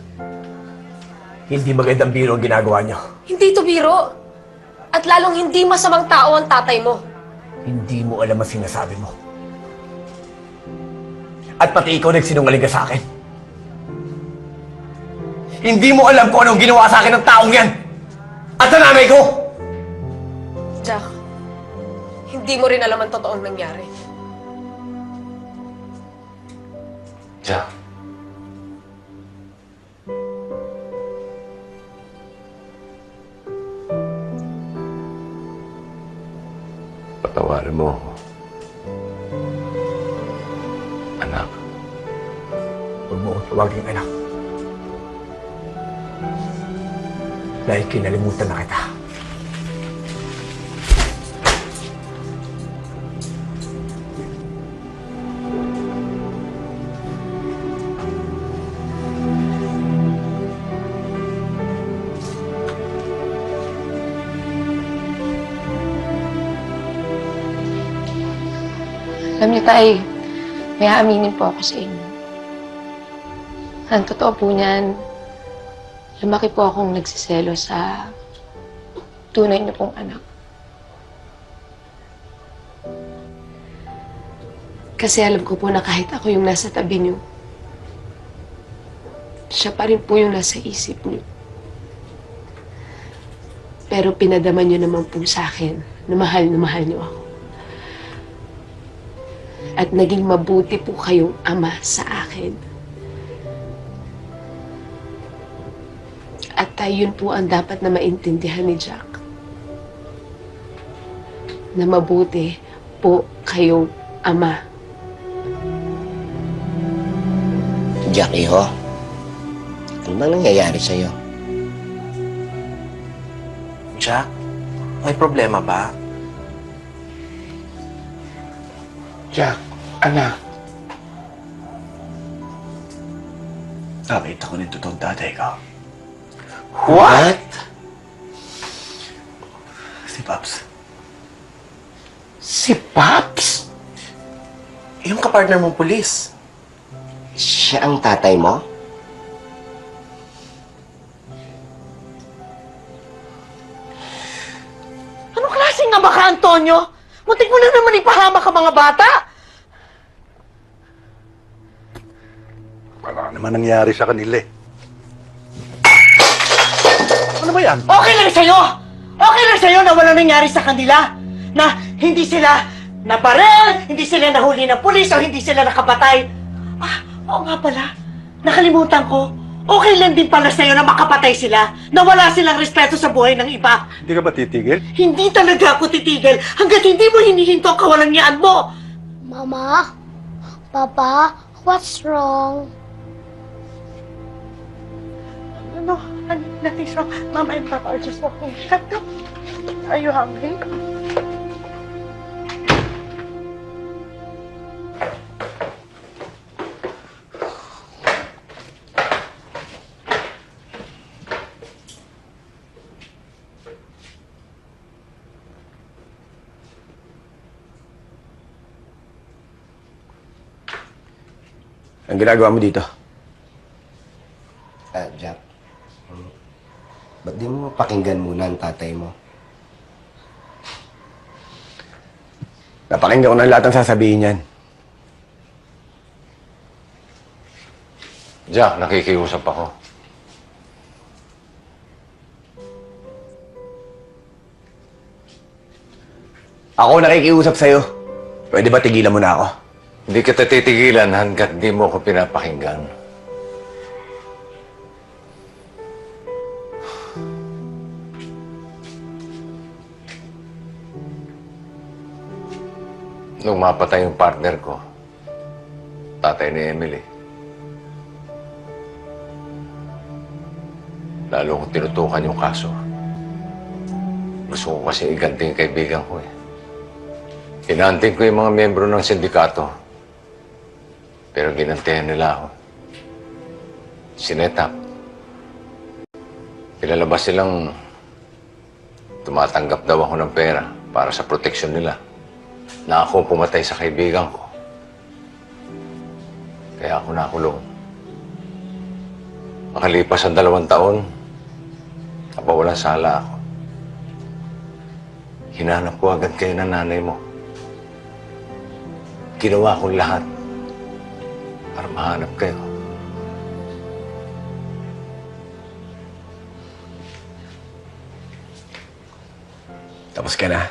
[SPEAKER 9] Hindi magandang biro ang ginagawa niyo.
[SPEAKER 16] Hindi to biro. At lalong hindi masamang tao ang tatay mo.
[SPEAKER 9] Hindi mo alam ang sinasabi mo. At pati ikaw nagsinungaling ka sa akin. Hindi mo alam kung anong ginawa sa akin ng taong yan! At sa nanay ko!
[SPEAKER 16] Jack, hindi mo rin alam ang totoong nangyari.
[SPEAKER 4] Jack. Patawarin mo ako. Anak.
[SPEAKER 9] Huwag mo akong tawaging anak. Dahil kinalimutan na kita.
[SPEAKER 16] Alam niyo, Tay, may aaminin po ako sa inyo. Ang totoo po niyan, lumaki po akong nagsiselo sa tunay niyo pong anak. Kasi alam ko po na kahit ako yung nasa tabi niyo, siya pa rin po yung nasa isip niyo. Pero pinadama niyo naman po sa akin na mahal niyo ako. At naging mabuti po kayong ama sa akin. At yun po ang dapat na maintindihan ni Jack. Na mabuti po kayong ama.
[SPEAKER 19] Jack, iho. Ano bang nangyayari sa'yo?
[SPEAKER 15] Jack, may problema ba?
[SPEAKER 20] Jack, anak.
[SPEAKER 9] Nakita ko ng totoong tatay ko.
[SPEAKER 15] What?
[SPEAKER 9] Si Pops.
[SPEAKER 15] Si Pops? Yung kapartner mong pulis.
[SPEAKER 19] Siya ang tatay mo?
[SPEAKER 18] Anong klaseng nga ba ka, Antonio? Muntik mo na naman ipahamak ang mga bata!
[SPEAKER 20] Wala naman nangyari sa kanila eh. Ano ba yan?
[SPEAKER 18] Okay lang sa'yo! Okay lang sa'yo na wala nangyari sa kanila! Na hindi sila nabarel, hindi sila nahuli ng pulis, o hindi sila nakapatay. Ah, oo nga pala. Nakalimutan ko. Okay lang din pala sa'yo na makapatay sila, na wala silang respeto sa buhay ng iba.
[SPEAKER 20] Hindi ka ba titigil?
[SPEAKER 18] Hindi talaga ako titigil hanggat hindi mo hinihinto ang kawalangyaan mo.
[SPEAKER 13] Mama? Papa? What's wrong?
[SPEAKER 18] No, nothing's wrong. Mama and Papa are just walking. Come. Are you hungry?
[SPEAKER 9] Ang ginagawa mo dito?
[SPEAKER 19] Jack. Ba't di mo pakinggan muna ang tatay mo?
[SPEAKER 9] Napakinggan ko ng lahat ng sasabihin niyan.
[SPEAKER 4] Jack, nakikiusap ako.
[SPEAKER 9] Ako nakikiusap sa'yo. Pwede ba tigilan mo na ako?
[SPEAKER 4] Hindi kita titigilan hanggat di mo ako pinapakinggan. Nung mapatay yung partner ko, tatay ni Emily, lalo kong tinutukan yung kaso. Gusto ko kasi iganti yung kaibigan ko eh. Hinanting ko yung mga miyembro ng sindikato. Pero ginantihan nila ako. Sinetak. Pinalabas silang tumatanggap daw ako ng pera para sa proteksyon nila. Na ako pumatay sa kaibigan ko. Kaya ako nakulong. Makalipas ang 2 taon, napawalan sala ako. Hinanap ko agad kayo ng nanay mo. Ginawa ko lahat para mahanap kayo.
[SPEAKER 9] Tapos ka na.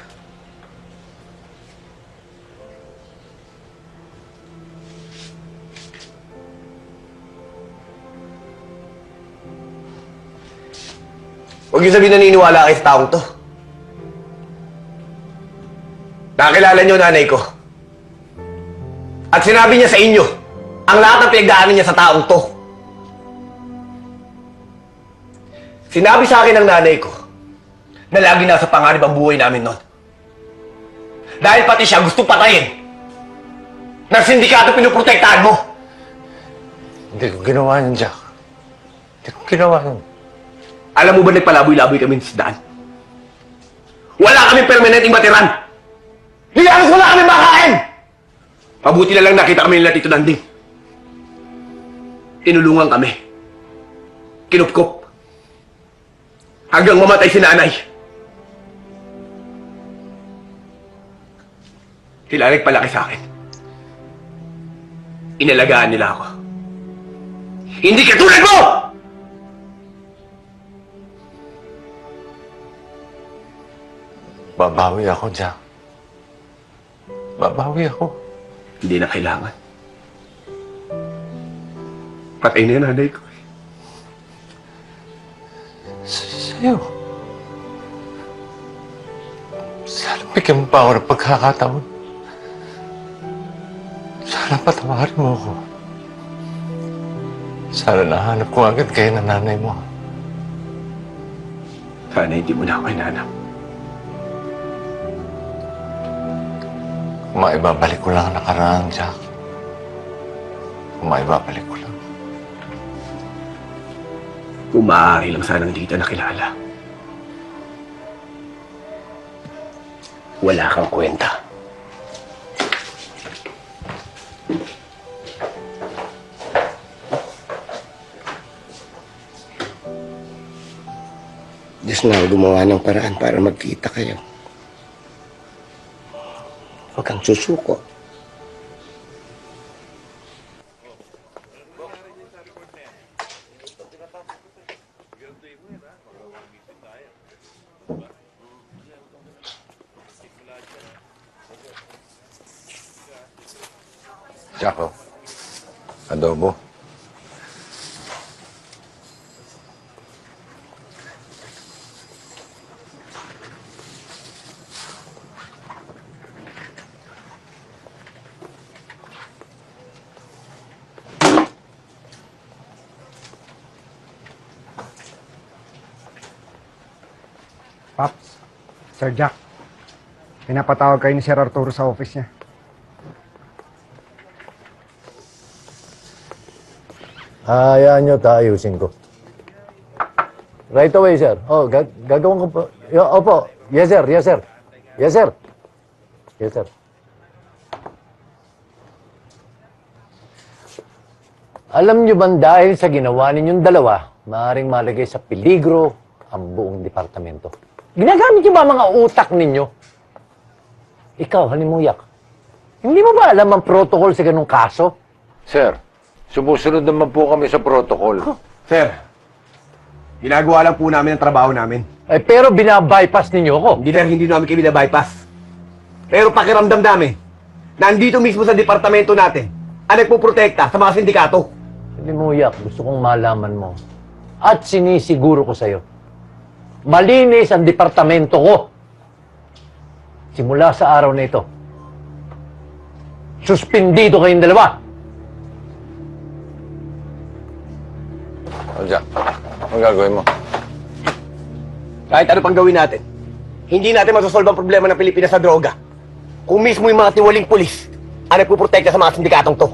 [SPEAKER 9] Huwag yung sabihin naniniwala kayo sa taong to. Nakakilala niyo nanay ko. At sinabi niya sa inyo, ang lahat ng pinagdaanan niya sa taong to. Sinabi sa akin ng nanay ko na lagi nasa panganib ang buhay namin noon. Dahil pati siya gustong patayin ng sindikato pinuprotektahan mo.
[SPEAKER 4] Hindi ko ginawa yun, Jack. Hindi ko ginawa yun.
[SPEAKER 9] Alam mo ba nagpalaboy-laboy kami sa daan? Wala kaming permanenteng matiran. Hiyakas wala kaming makain! Mabuti na lang nakita kami nila Tito Nanding. Tinulungan kami. Kinupkop. Hanggang mamatay si nanay. Sila nagpalaki sa akin. Inalagaan nila ako. Hindi katulad mo!
[SPEAKER 4] Babawi ako, Jack. Babawi ako.
[SPEAKER 9] Hindi na kailangan. Patay na yung nanay ko.
[SPEAKER 4] Sa'yo. Sana bigyan mo pa ako ng pagkakataon. Sana patawarin mo ako. Sana nahanap ko agad kayo ng nanay mo.
[SPEAKER 9] Sana hindi mo na ako hinanap.
[SPEAKER 4] Kung maibabalik ko lang ang nakaraan, Jack. Kung maibabalik ko lang.
[SPEAKER 9] Kung maaari lang sanang hindi kita nakilala. Wala kang kwenta.
[SPEAKER 19] Diyos na gumawa ng paraan para magkita kayo. Huwag kang susuko.
[SPEAKER 4] Jaco, adobo.
[SPEAKER 21] Paps, Sir Jack, pinapatawag kayo ni Sir Arturo sa office niya.
[SPEAKER 2] Hayaan nyo, taayusin ko. Right away, sir. Oh, gagawin ko po. Opo. Yes, sir. Yes, sir. Yes, sir. Yes, sir. Alam nyo ba dahil sa ginawa ninyong dalawa, maaaring malagay sa peligro ang buong departamento? Ginagamit nyo ba mga utak ninyo? Ikaw, Halimuyak, hindi mo ba alam ang protocol sa ganung kaso?
[SPEAKER 4] Sir, sumusunod naman po kami sa protocol.
[SPEAKER 9] Sir, ginagawa lang po namin ang trabaho namin.
[SPEAKER 2] Eh, pero binabypass ninyo ako.
[SPEAKER 9] Hindi namin kayo binabypass. Pero pakiramdam namin, nandito mismo sa departamento natin, ang nagpuprotekta sa mga sindikato.
[SPEAKER 2] Halimuyak, gusto kong malaman mo. At sinisiguro ko sa'yo, malinis ang departamento ko. Simula sa araw na ito, suspendido kayong dalawa.
[SPEAKER 4] O, Jack, ang gagawin mo?
[SPEAKER 9] Kahit ano pang gawin natin, hindi natin masosolve ang problema ng Pilipinas sa droga. Kung mismo yung mga tiwaling pulis ang nagpuprotekta sa mga sindikatong to.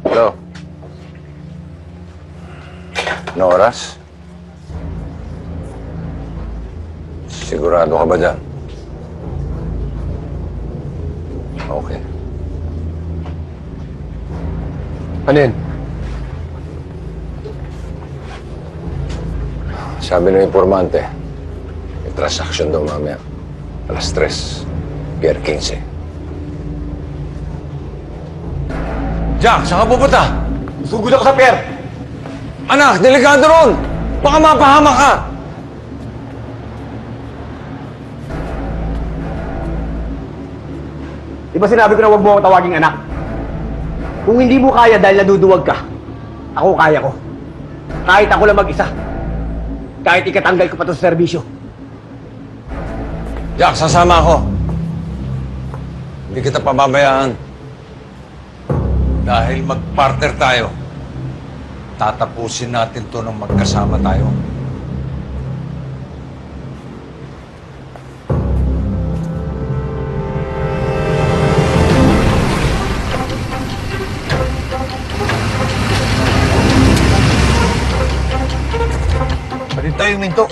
[SPEAKER 4] Hello? Ano oras? Sigurado ka ba dyan? Okay.
[SPEAKER 9] Ano yun?
[SPEAKER 4] Sabi ng informante, may transaction daw mamaya. Alas 3, Pier 15. Jack, saan ka pupunta?
[SPEAKER 9] Sugod ako sa pier!
[SPEAKER 4] Anak, delikado ron! Baka mapahama ka!
[SPEAKER 9] Di ba sinabi ko na huwag mo akong tawaging anak? Kung hindi mo kaya dahil naduduwag ka, Ako kaya ko. Kahit ako lang mag-isa. Kahit ikatanggal ko pa to sa serbisyo.
[SPEAKER 4] Jack, sasama ako. Hindi kita pababayaan. Dahil mag-partner tayo, tatapusin natin to nang magkasama tayo.
[SPEAKER 9] Pwede tayo yung minto.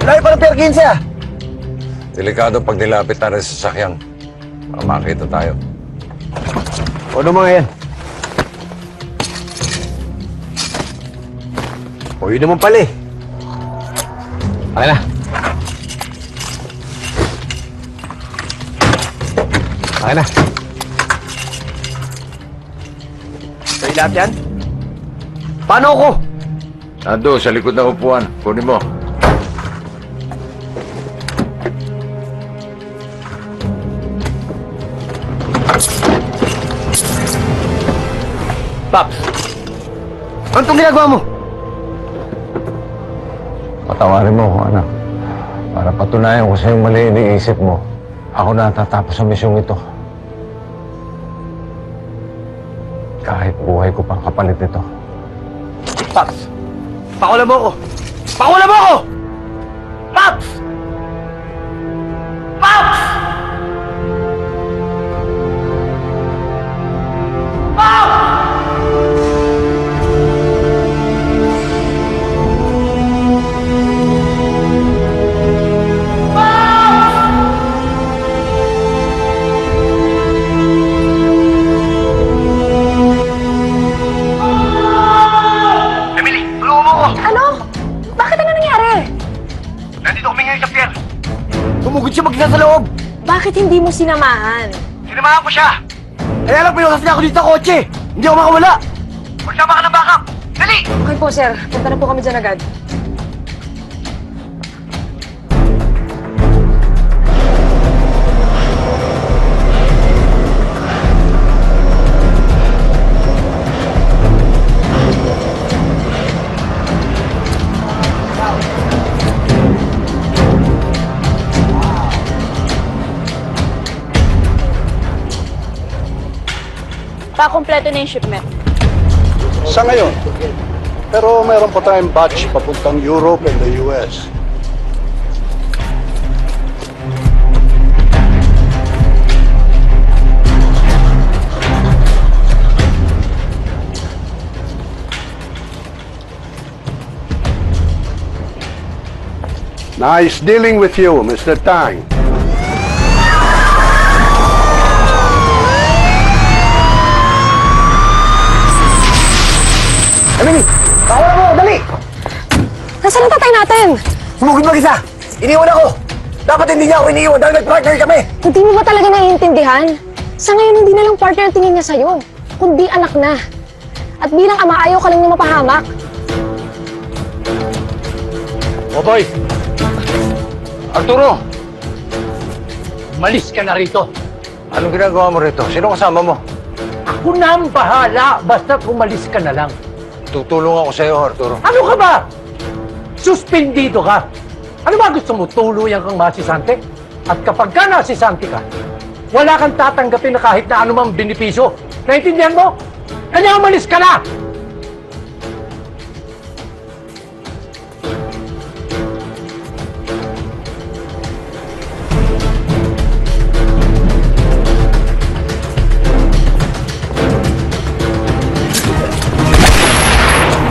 [SPEAKER 9] Layo pa ng Pier 15 ah.
[SPEAKER 4] Delikado pag nilapit tayo sa sasakyan. Baka makita tayo.
[SPEAKER 9] Ano mga yan? O yun naman pala eh. Okay na. Okay na. Sa'yo lahat yan? Paano ako?
[SPEAKER 4] Nando, sa likod ng upuan. Kunin mo.
[SPEAKER 9] Paps, ano itong ginagawa mo?
[SPEAKER 4] Patawarin mo ako, anak. Para patunayan ko sa yung mali iniisip mo. Ako na tatapos sa misyong ito. Kahit buhay ko pang kapalit ito.
[SPEAKER 9] Paps, pakulan mo ako! Pakulan mo ako! Paps! Paps! Tumugod siya mag-isa sa loob!
[SPEAKER 16] Bakit hindi mo sinamahan?
[SPEAKER 9] Sinamahan ko siya! Kaya lang pinusas niya ako dito sa kotse! Hindi ako makawala! Magsama ka ng backup! Dali!
[SPEAKER 16] Okay po, sir. Punta na po kami dyan agad.
[SPEAKER 12] Pakompleto na yung shipment.
[SPEAKER 20] Sa ngayon. Pero meron pa tayong batch papuntang Europe and the US. Nice dealing with you, Mr. Tang.
[SPEAKER 9] Emily! Pakawala mo! Dali!
[SPEAKER 16] Nasaan ang tatay natin?
[SPEAKER 9] Sumugod mag-isa! Iniwan ako! Dapat hindi niya ako iniiwan dahil nag-partner kami!
[SPEAKER 16] Hindi mo ba talaga naiintindihan? Sa ngayon, hindi na lang partner ang tingin niya sa'yo, kundi anak na. At bilang ama, ayaw ka lang niya mapahamak.
[SPEAKER 2] Boy! Arturo! Malis ka na rito.
[SPEAKER 4] Anong ginagawa mo rito? Sino kasama mo?
[SPEAKER 2] Ako na ang bahala, basta't umalis ka na lang.
[SPEAKER 4] Tutulong ako sa iyo, Arturo.
[SPEAKER 2] Ano ka ba? Suspendido ka. Ano ba gusto mo? Tuluyan kang masisante? At kapag ka nasisante ka, wala kang tatanggapin na kahit na anumang benepisyo. Naintindihan mo? Kanya umalis ka na!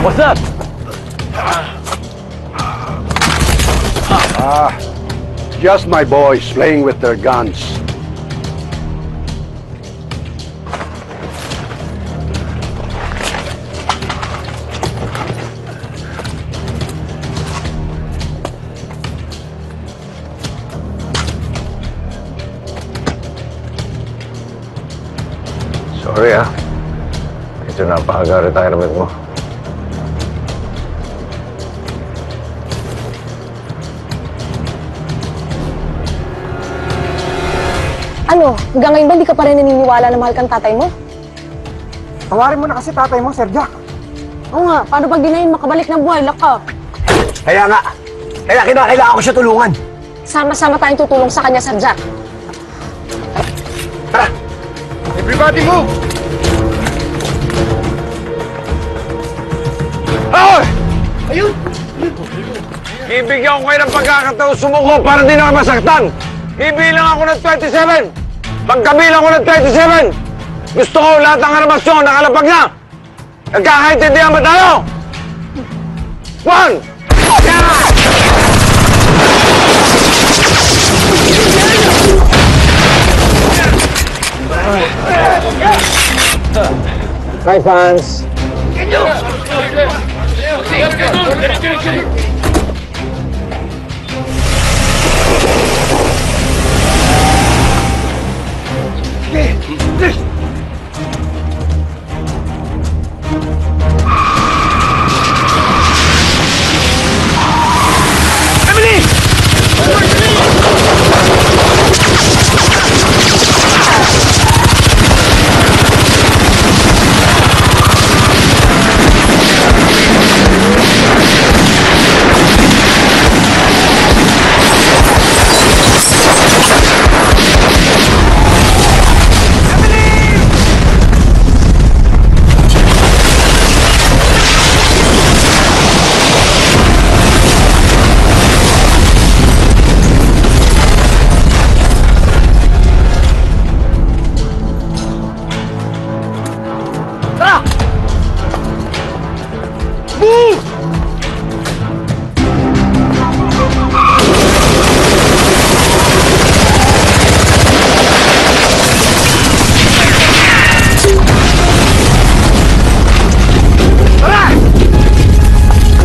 [SPEAKER 2] What's up?
[SPEAKER 20] Just my boys playing with their guns.
[SPEAKER 4] Sorry Medyo napakaga retirement mo.
[SPEAKER 16] Ano? Hanggang ngayon ba hindi ka pa rin naniniwala na mahal kang tatay mo?
[SPEAKER 21] Tawarin mo na kasi tatay mo, Sir Jack.
[SPEAKER 6] Oo nga, paano pag di na yun makabalik ng buhay, laka?
[SPEAKER 9] Kaya nga. Kaya kinakailangan ko siya tulungan.
[SPEAKER 16] Sama-sama tayong tutulong sa kanya, Sir Jack.
[SPEAKER 9] Tara! Everybody move!
[SPEAKER 4] Hoy!
[SPEAKER 9] Ayun!
[SPEAKER 4] Bibigyan ko kayo ng pagkakataon sumuko para di na masaktan. Ibilang ako ng 27. Pagkabilang ko ng 27, gusto ko lahat ng armasyon nakalapag na. Nagkakaintindihan ba tayo? 1! Hi, fans.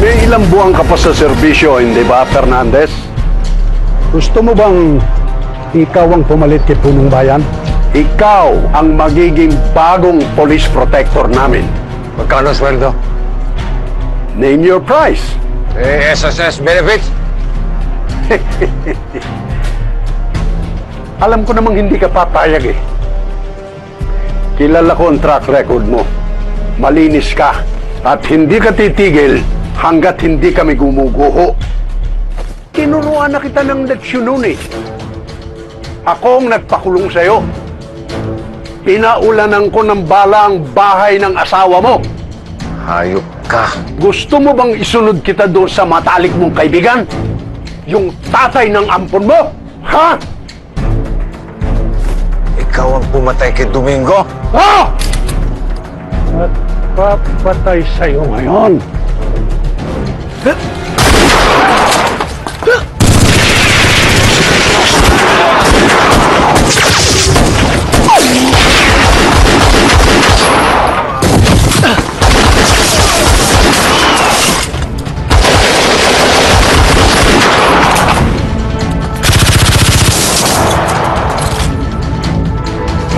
[SPEAKER 20] May ilang buwan ka pa sa serbisyo, hindi ba, Fernandez? Gusto mo bang ikaw ang pumalit kay Punong Bayan? Ikaw ang magiging bagong police protector namin.
[SPEAKER 4] Magkano sweldo?
[SPEAKER 20] Name your price.
[SPEAKER 4] SSS benefits?
[SPEAKER 20] Alam ko namang hindi ka papayag eh. Kilala ko ang track record mo. Malinis ka at hindi ka titigil hanggat hindi kami gumuguho. Tinuruan na kita ng leksyon nun eh. Ako ang nagpakulong sa'yo. Pinaulanan ko ng bala ang bahay ng asawa mo.
[SPEAKER 4] Hayop ka.
[SPEAKER 20] Gusto mo bang isunod kita doon sa matalik mong kaibigan? Yung tatay ng ampon mo? Ha?
[SPEAKER 4] Ikaw ang pumatay kay Domingo?
[SPEAKER 20] Ha? At papatay sa'yo ngayon.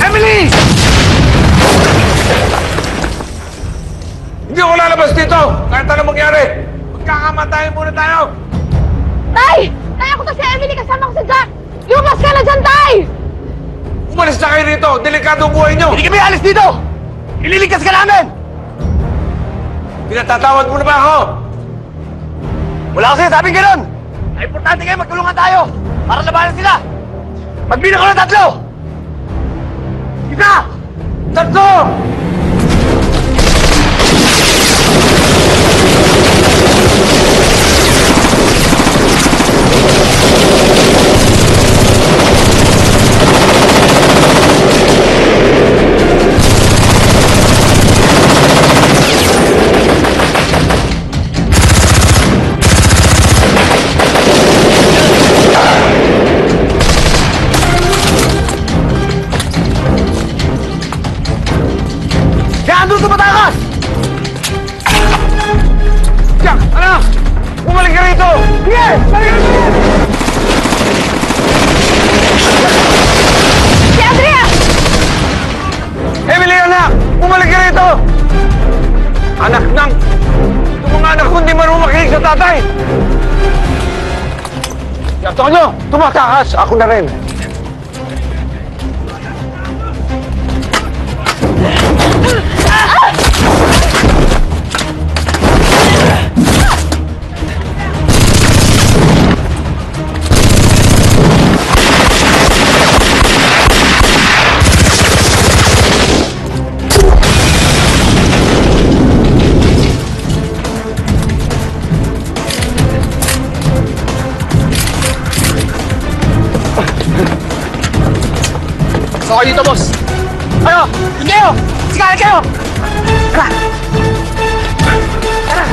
[SPEAKER 4] Emily! Hindi ako lalabas dito! Kahit anong mangyari! Magkakamatayin muna tayo!
[SPEAKER 3] Tay! Tay, ako to si Emily, kasama ko si Jack! Lumabas ka na dyan, Tay!
[SPEAKER 4] Umalis na kayo rito! Delikado ang buhay nyo!
[SPEAKER 9] Hindi kami alis dito! Ililigtas ka namin!
[SPEAKER 4] Pinatatawad mo na ba ako?
[SPEAKER 9] Wala ko sinasabing ganun! Ay, importante kayo, magtulungan tayo! Para labanan sila! Magbina ko ng 3! Isa! 3! Andun sa patakas!
[SPEAKER 4] Jack! Anak! Bumalik ka rito!
[SPEAKER 9] Sige! Balik ka rito!
[SPEAKER 3] Si Andrea!
[SPEAKER 4] Emily, anak! Bumalik ka rito! Anak ng... Itong mga anak ko hindi marunong makinig sa tatay! Yato nyo! Tumatakas! Ako na rin!
[SPEAKER 8] kayo dito, boss. Ayo! Yun kayo! Sigahan kayo! Tara! Tara!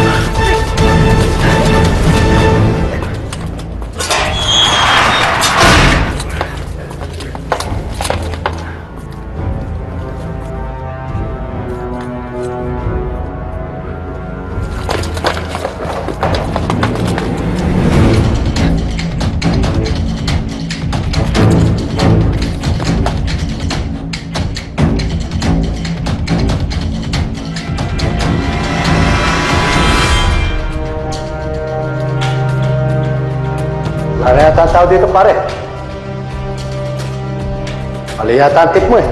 [SPEAKER 20] Wala na yata ang tao dito, pare. Mali yata ang tip mo eh.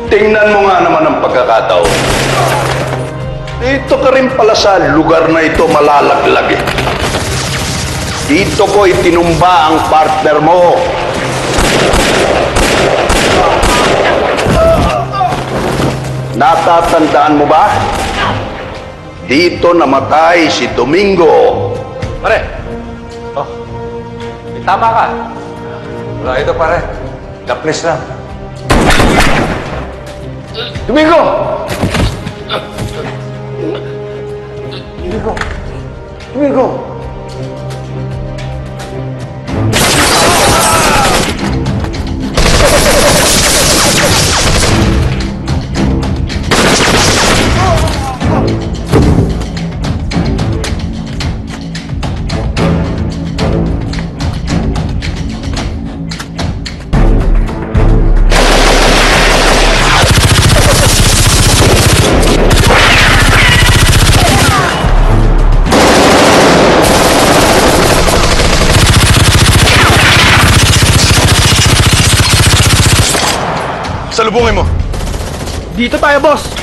[SPEAKER 10] Tingnan mo nga naman ang pagkakataon. Dito ka rin pala sa lugar na ito malalaglag eh. Dito ko itinumba ang partner mo. Natatandaan mo ba? Dito namatay si Domingo.
[SPEAKER 4] Pare! Oh, may tama ka. Wala ito, pare. Lapnis lang.
[SPEAKER 20] Domingo! Domingo! Domingo!
[SPEAKER 10] Salubungin mo.
[SPEAKER 8] Dito tayo, boss!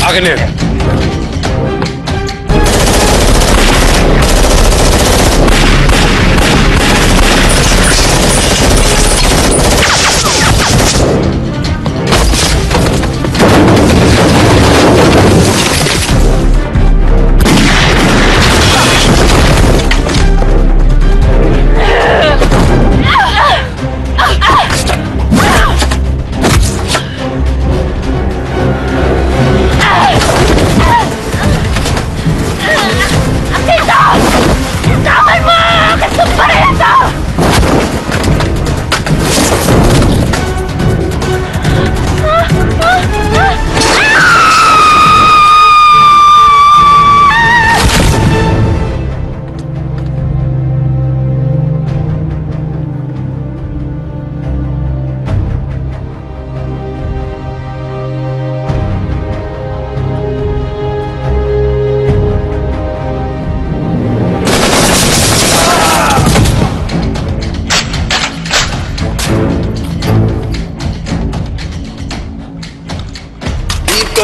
[SPEAKER 10] Akin yan.
[SPEAKER 3] Ah!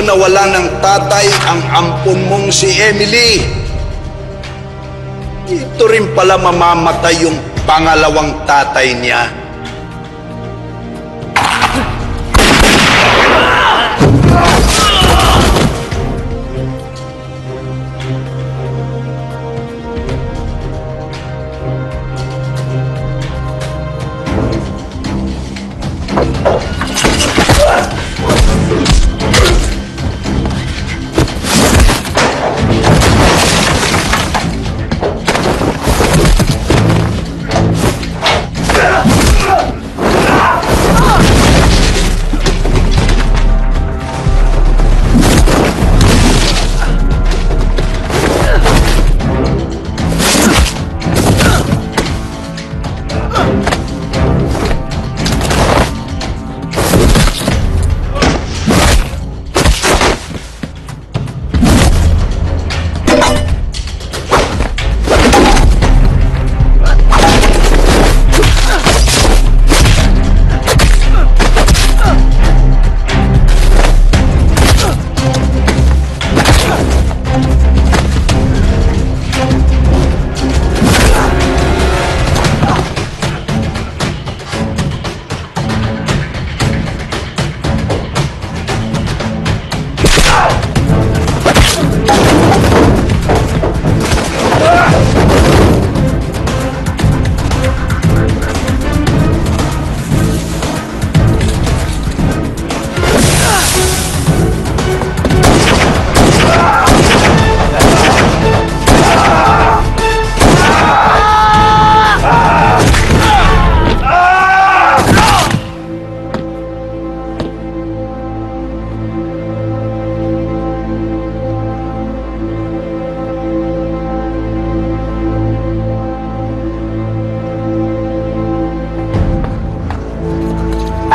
[SPEAKER 10] nawala ng tatay ang ampon mong si Emily. Dito rin pala mamamatay yung pangalawang tatay niya.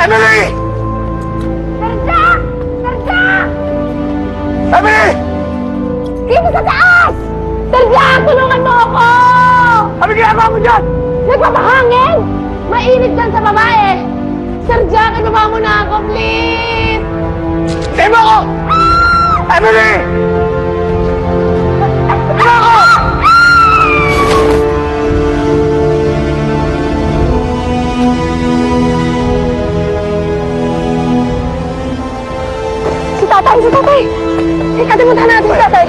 [SPEAKER 20] Emily!
[SPEAKER 3] Sir Jack!
[SPEAKER 20] Emily!
[SPEAKER 3] Dito sa taas! Sir Jack, tulungan mo ako!
[SPEAKER 20] Ano ginagawa mo dyan?
[SPEAKER 3] Nagpapahangin! Mainit dyan sa babae! Sir Jack, ibaba mo na ako, please!
[SPEAKER 20] Tayo mo ako! Emily! Ibaba ako!
[SPEAKER 3] Si tatay! Ikatimutan natin si tatay!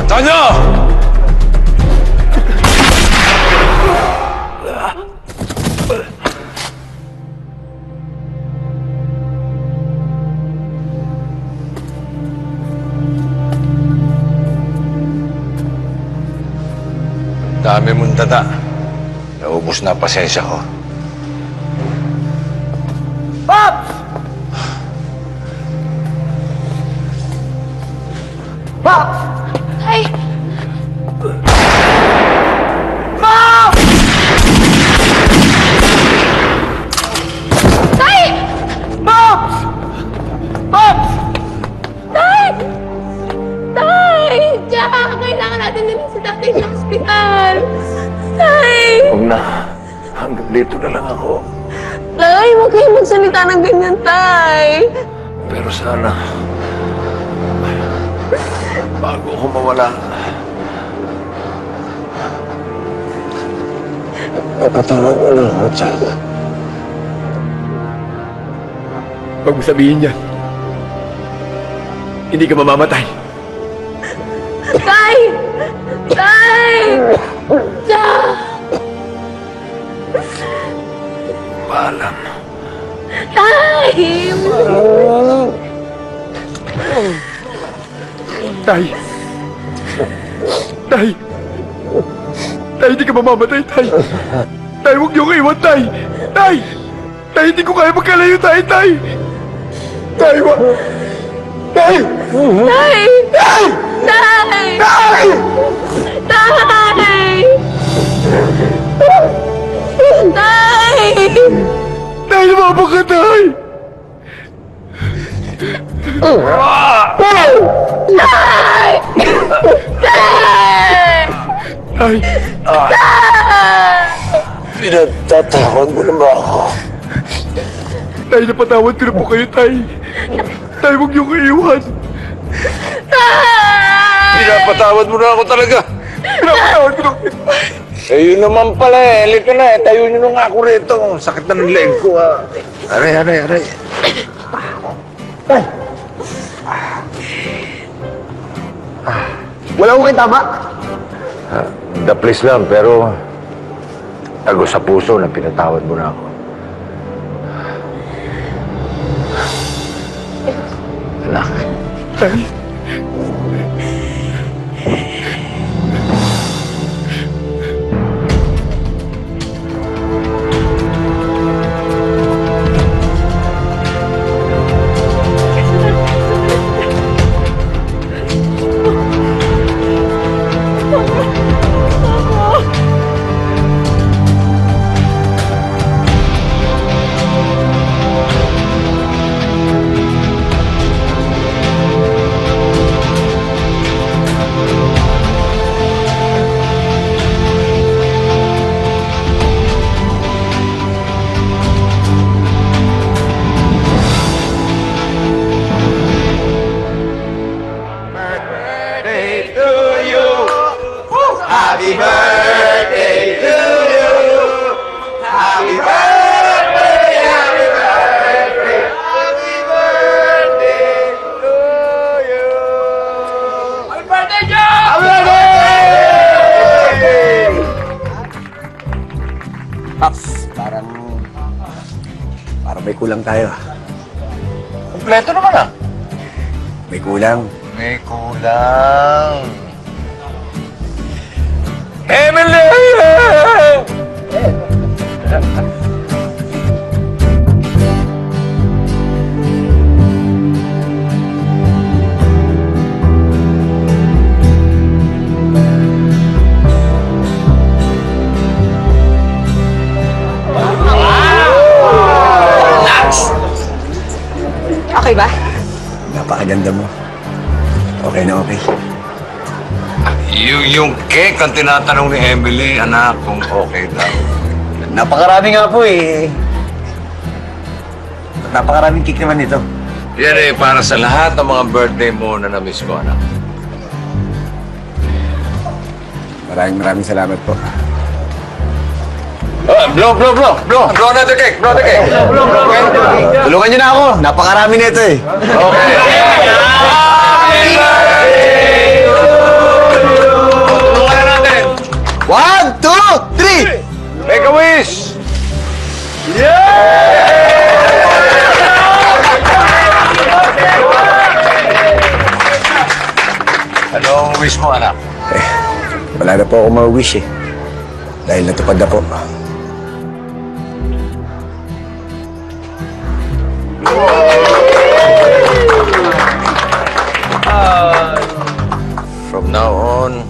[SPEAKER 17] Antonio! Dami mong dada. Naubos na pasensya ko.
[SPEAKER 20] Pops! Pops!
[SPEAKER 3] Ay!
[SPEAKER 20] Pops!
[SPEAKER 3] Tay!
[SPEAKER 20] Pops! Pops!
[SPEAKER 3] Tay! Tay! Jack, kailangan natin din si tatay sa ospital. Tay!
[SPEAKER 17] Huwag na. Hanggang dito na lang ako.
[SPEAKER 3] Tay, huwag kayong magsalita ng ganyan, Tay.
[SPEAKER 17] Pero sana, bago ako mawala, patawag ko lang ako, Chad.
[SPEAKER 9] Huwag mo sabihin yan. Hindi ka mamamatay.
[SPEAKER 3] Tay! Tay! Jack!
[SPEAKER 17] Paalam.
[SPEAKER 3] Tay!
[SPEAKER 9] Tay! Tay! Tay, hindi ka mamamatay, Tay! Tay, huwag niyo ko iwan, Tay! Tay! Tay, hindi ko kaya magkalayo, Tay! Tay! Tay, wag! Tay!
[SPEAKER 3] Tay!
[SPEAKER 9] Tay!
[SPEAKER 3] Tay!
[SPEAKER 9] Tay!
[SPEAKER 3] Tay! Tay!
[SPEAKER 20] Tay, lumabang ka, Tay!
[SPEAKER 3] Tay! Tay!
[SPEAKER 20] Tay!
[SPEAKER 4] Pinagtatakot mo na ba ako?
[SPEAKER 20] Tay, napatawad ko na po kayo, Tay. Tay, huwag niyong iiwan.
[SPEAKER 4] Pinapatawad mo na ako talaga.
[SPEAKER 20] Pinapatawad ko na kayo.
[SPEAKER 4] Eh, yun naman pala eh. Halika na eh. Tayo nyo na nga ako rito. Sakit na ng leg ko ah. Aray.
[SPEAKER 1] Wala ko kayo tama.
[SPEAKER 4] The place lang, pero tago sa puso na pinatawad mo na ako. Anak.
[SPEAKER 3] Happy birthday to you. Happy birthday, happy birthday, happy birthday to you. Happy birthday, Joe! Happy birthday!
[SPEAKER 9] Paps, parang may kulang tayo.
[SPEAKER 4] Kompleto naman ah.
[SPEAKER 9] May kulang.
[SPEAKER 4] May kulang. Emily!
[SPEAKER 6] Okay ba?
[SPEAKER 9] Napakaganda mo. Okay na okay.
[SPEAKER 4] Yung cake ang tinatanong ni Emily, anak, kung okay daw.
[SPEAKER 9] Napakarami nga po eh. Napakaraming cake naman ito.
[SPEAKER 4] Yan eh, para sa lahat ng mga birthday mo na na-miss ko, anak.
[SPEAKER 9] Maraming salamat po.
[SPEAKER 4] Blow another cake, blow the cake.
[SPEAKER 9] Tulungan niyo na ako. Napakarami nito eh.
[SPEAKER 4] Okay. Happy birthday to you. Tulungan na natin.
[SPEAKER 9] 1, 2, 3.
[SPEAKER 4] Make a wish. Anong wish mo, anak?
[SPEAKER 9] Wala na po ako ma-wish eh. Dahil natupad na po.
[SPEAKER 4] From now on,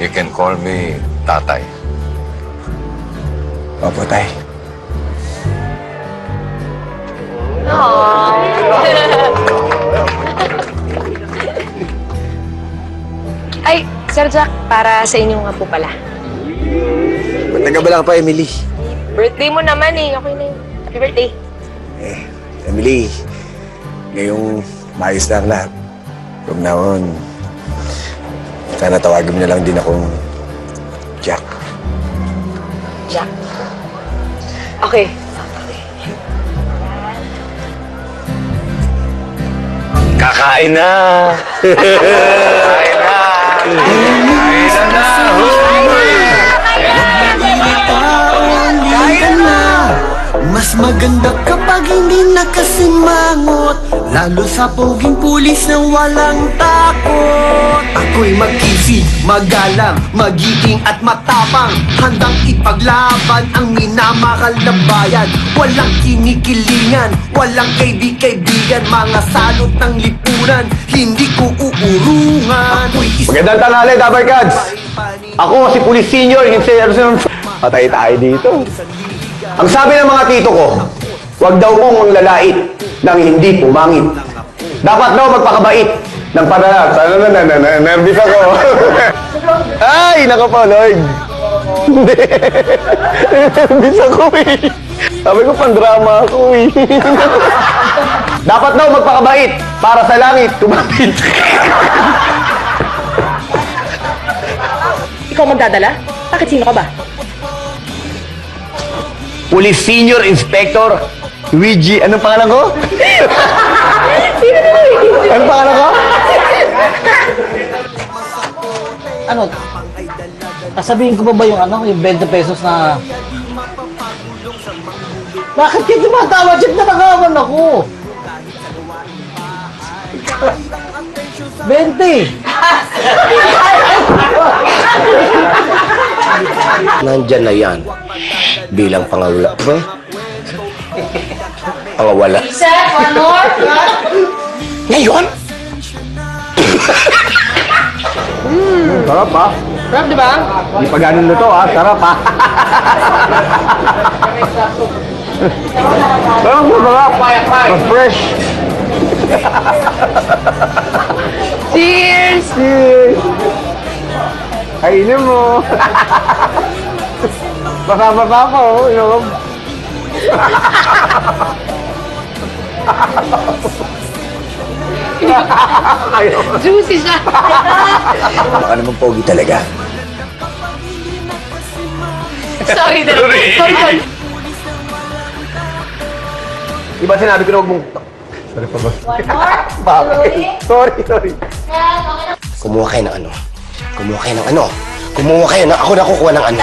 [SPEAKER 4] you can call me Tatay.
[SPEAKER 9] Opo, Tay.
[SPEAKER 16] Ay, Sir Jack, para sa inyo nga po pala.
[SPEAKER 9] Ba't nagabala ka pa, Emily?
[SPEAKER 16] Birthday mo naman eh. Okay na yun. Happy birthday.
[SPEAKER 9] Emily, ngayong maayos na ang lahat. From now on, sana tawagin mo na lang din akong Jack.
[SPEAKER 16] Jack. Okay.
[SPEAKER 4] Kakain na! Kakain na! Kakain na!
[SPEAKER 3] Mas maganda kapag hindi nakasimangot, lalo sa poging pulis na walang takot. Ako'y mag-isip, magalang, magiging at matapang, handang ipaglaban ang minamahal na bayan. Walang kinikilingan, walang kaibigan, mga salot ng lipunan, hindi ko uurungan.
[SPEAKER 1] Magandang tanghali, Dabber Cats! Ako si Police Senior,
[SPEAKER 9] Patay tayo dito. Ang sabi ng mga tito ko, huwag daw mong manglalait nang hindi pumangit. Dapat daw magpakabait ng panalat. Nervous ako. Ay, nako po, Lord. Hindi. Nervous ako eh. Sabi ko, pandrama ako eh. Dapat daw magpakabait para sa langit kumapit.
[SPEAKER 3] Ikaw magdadala? Bakit sino ka ba?
[SPEAKER 9] Police Senior Inspector Luigi, anong pangalan ko?
[SPEAKER 3] Sino na Luigi?
[SPEAKER 9] Anong pangalan ko?
[SPEAKER 5] Ano? Sasabihin ko ba yung ano, yung 20 pesos na... Bakit kayo tumatawa? Jeff, natakawan ako! 20!
[SPEAKER 19] Nandyan na yan. Bilang pangawala. Ba? Pangawala.
[SPEAKER 11] Sir, one more.
[SPEAKER 19] Ngayon?
[SPEAKER 9] Sarap ha?
[SPEAKER 6] Sarap, di ba?
[SPEAKER 9] Hindi pa ganun luto ha? Sarap ha? Sarap mo, sarap. Mas fresh.
[SPEAKER 6] Cheers!
[SPEAKER 9] Cheers! Kainin mo. Baka-baka ko, inom.
[SPEAKER 6] Juicy siya.
[SPEAKER 19] Baka naman pogi talaga.
[SPEAKER 6] Sorry, sorry.
[SPEAKER 9] Diba sinabi ko na huwag mong... Sorry pa ba? Bakit? Sorry.
[SPEAKER 19] Kumuha kayo ng ano? Kumuha kayo ng ano? Kumuha kayo na ako na kukuha ng ano?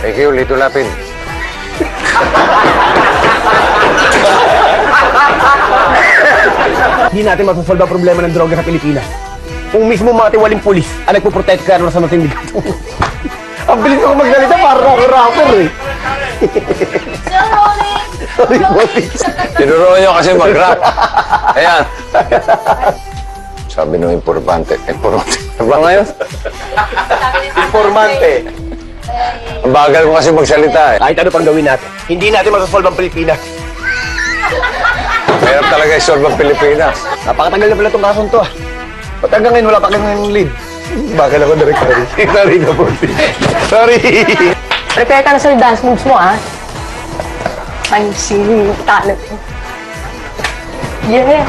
[SPEAKER 4] Thank you, Lito Lapin.
[SPEAKER 9] Hindi natin masasolve ang problema ng droga sa Pilipinas. Kung mismo mga tiwaling pulis ang nagpo-protect kaya naman sa mga sindikato. Ang bilis ako magsalita para ako rapper eh. Sorry, boys.
[SPEAKER 4] Tinuruan nyo kasi mag-rap. Ayan. Sabi ng informante. Ano ba ngayon?
[SPEAKER 9] Informante.
[SPEAKER 4] Ang bagal mo kasi magsalita eh.
[SPEAKER 9] Kahit ano pang gawin natin, hindi natin masasolve ang Pilipinas.
[SPEAKER 4] Mayroon talaga isolve ang Pilipinas.
[SPEAKER 9] Napakatagal na pala itong kasong to ah. Ba't hanggang ngayon wala pa kayong lead? Bakal ako, Direk. Sorry na po. Sorry.
[SPEAKER 3] Prepare ka na sa dance moves mo, ah. I'm singing talent. Yeah.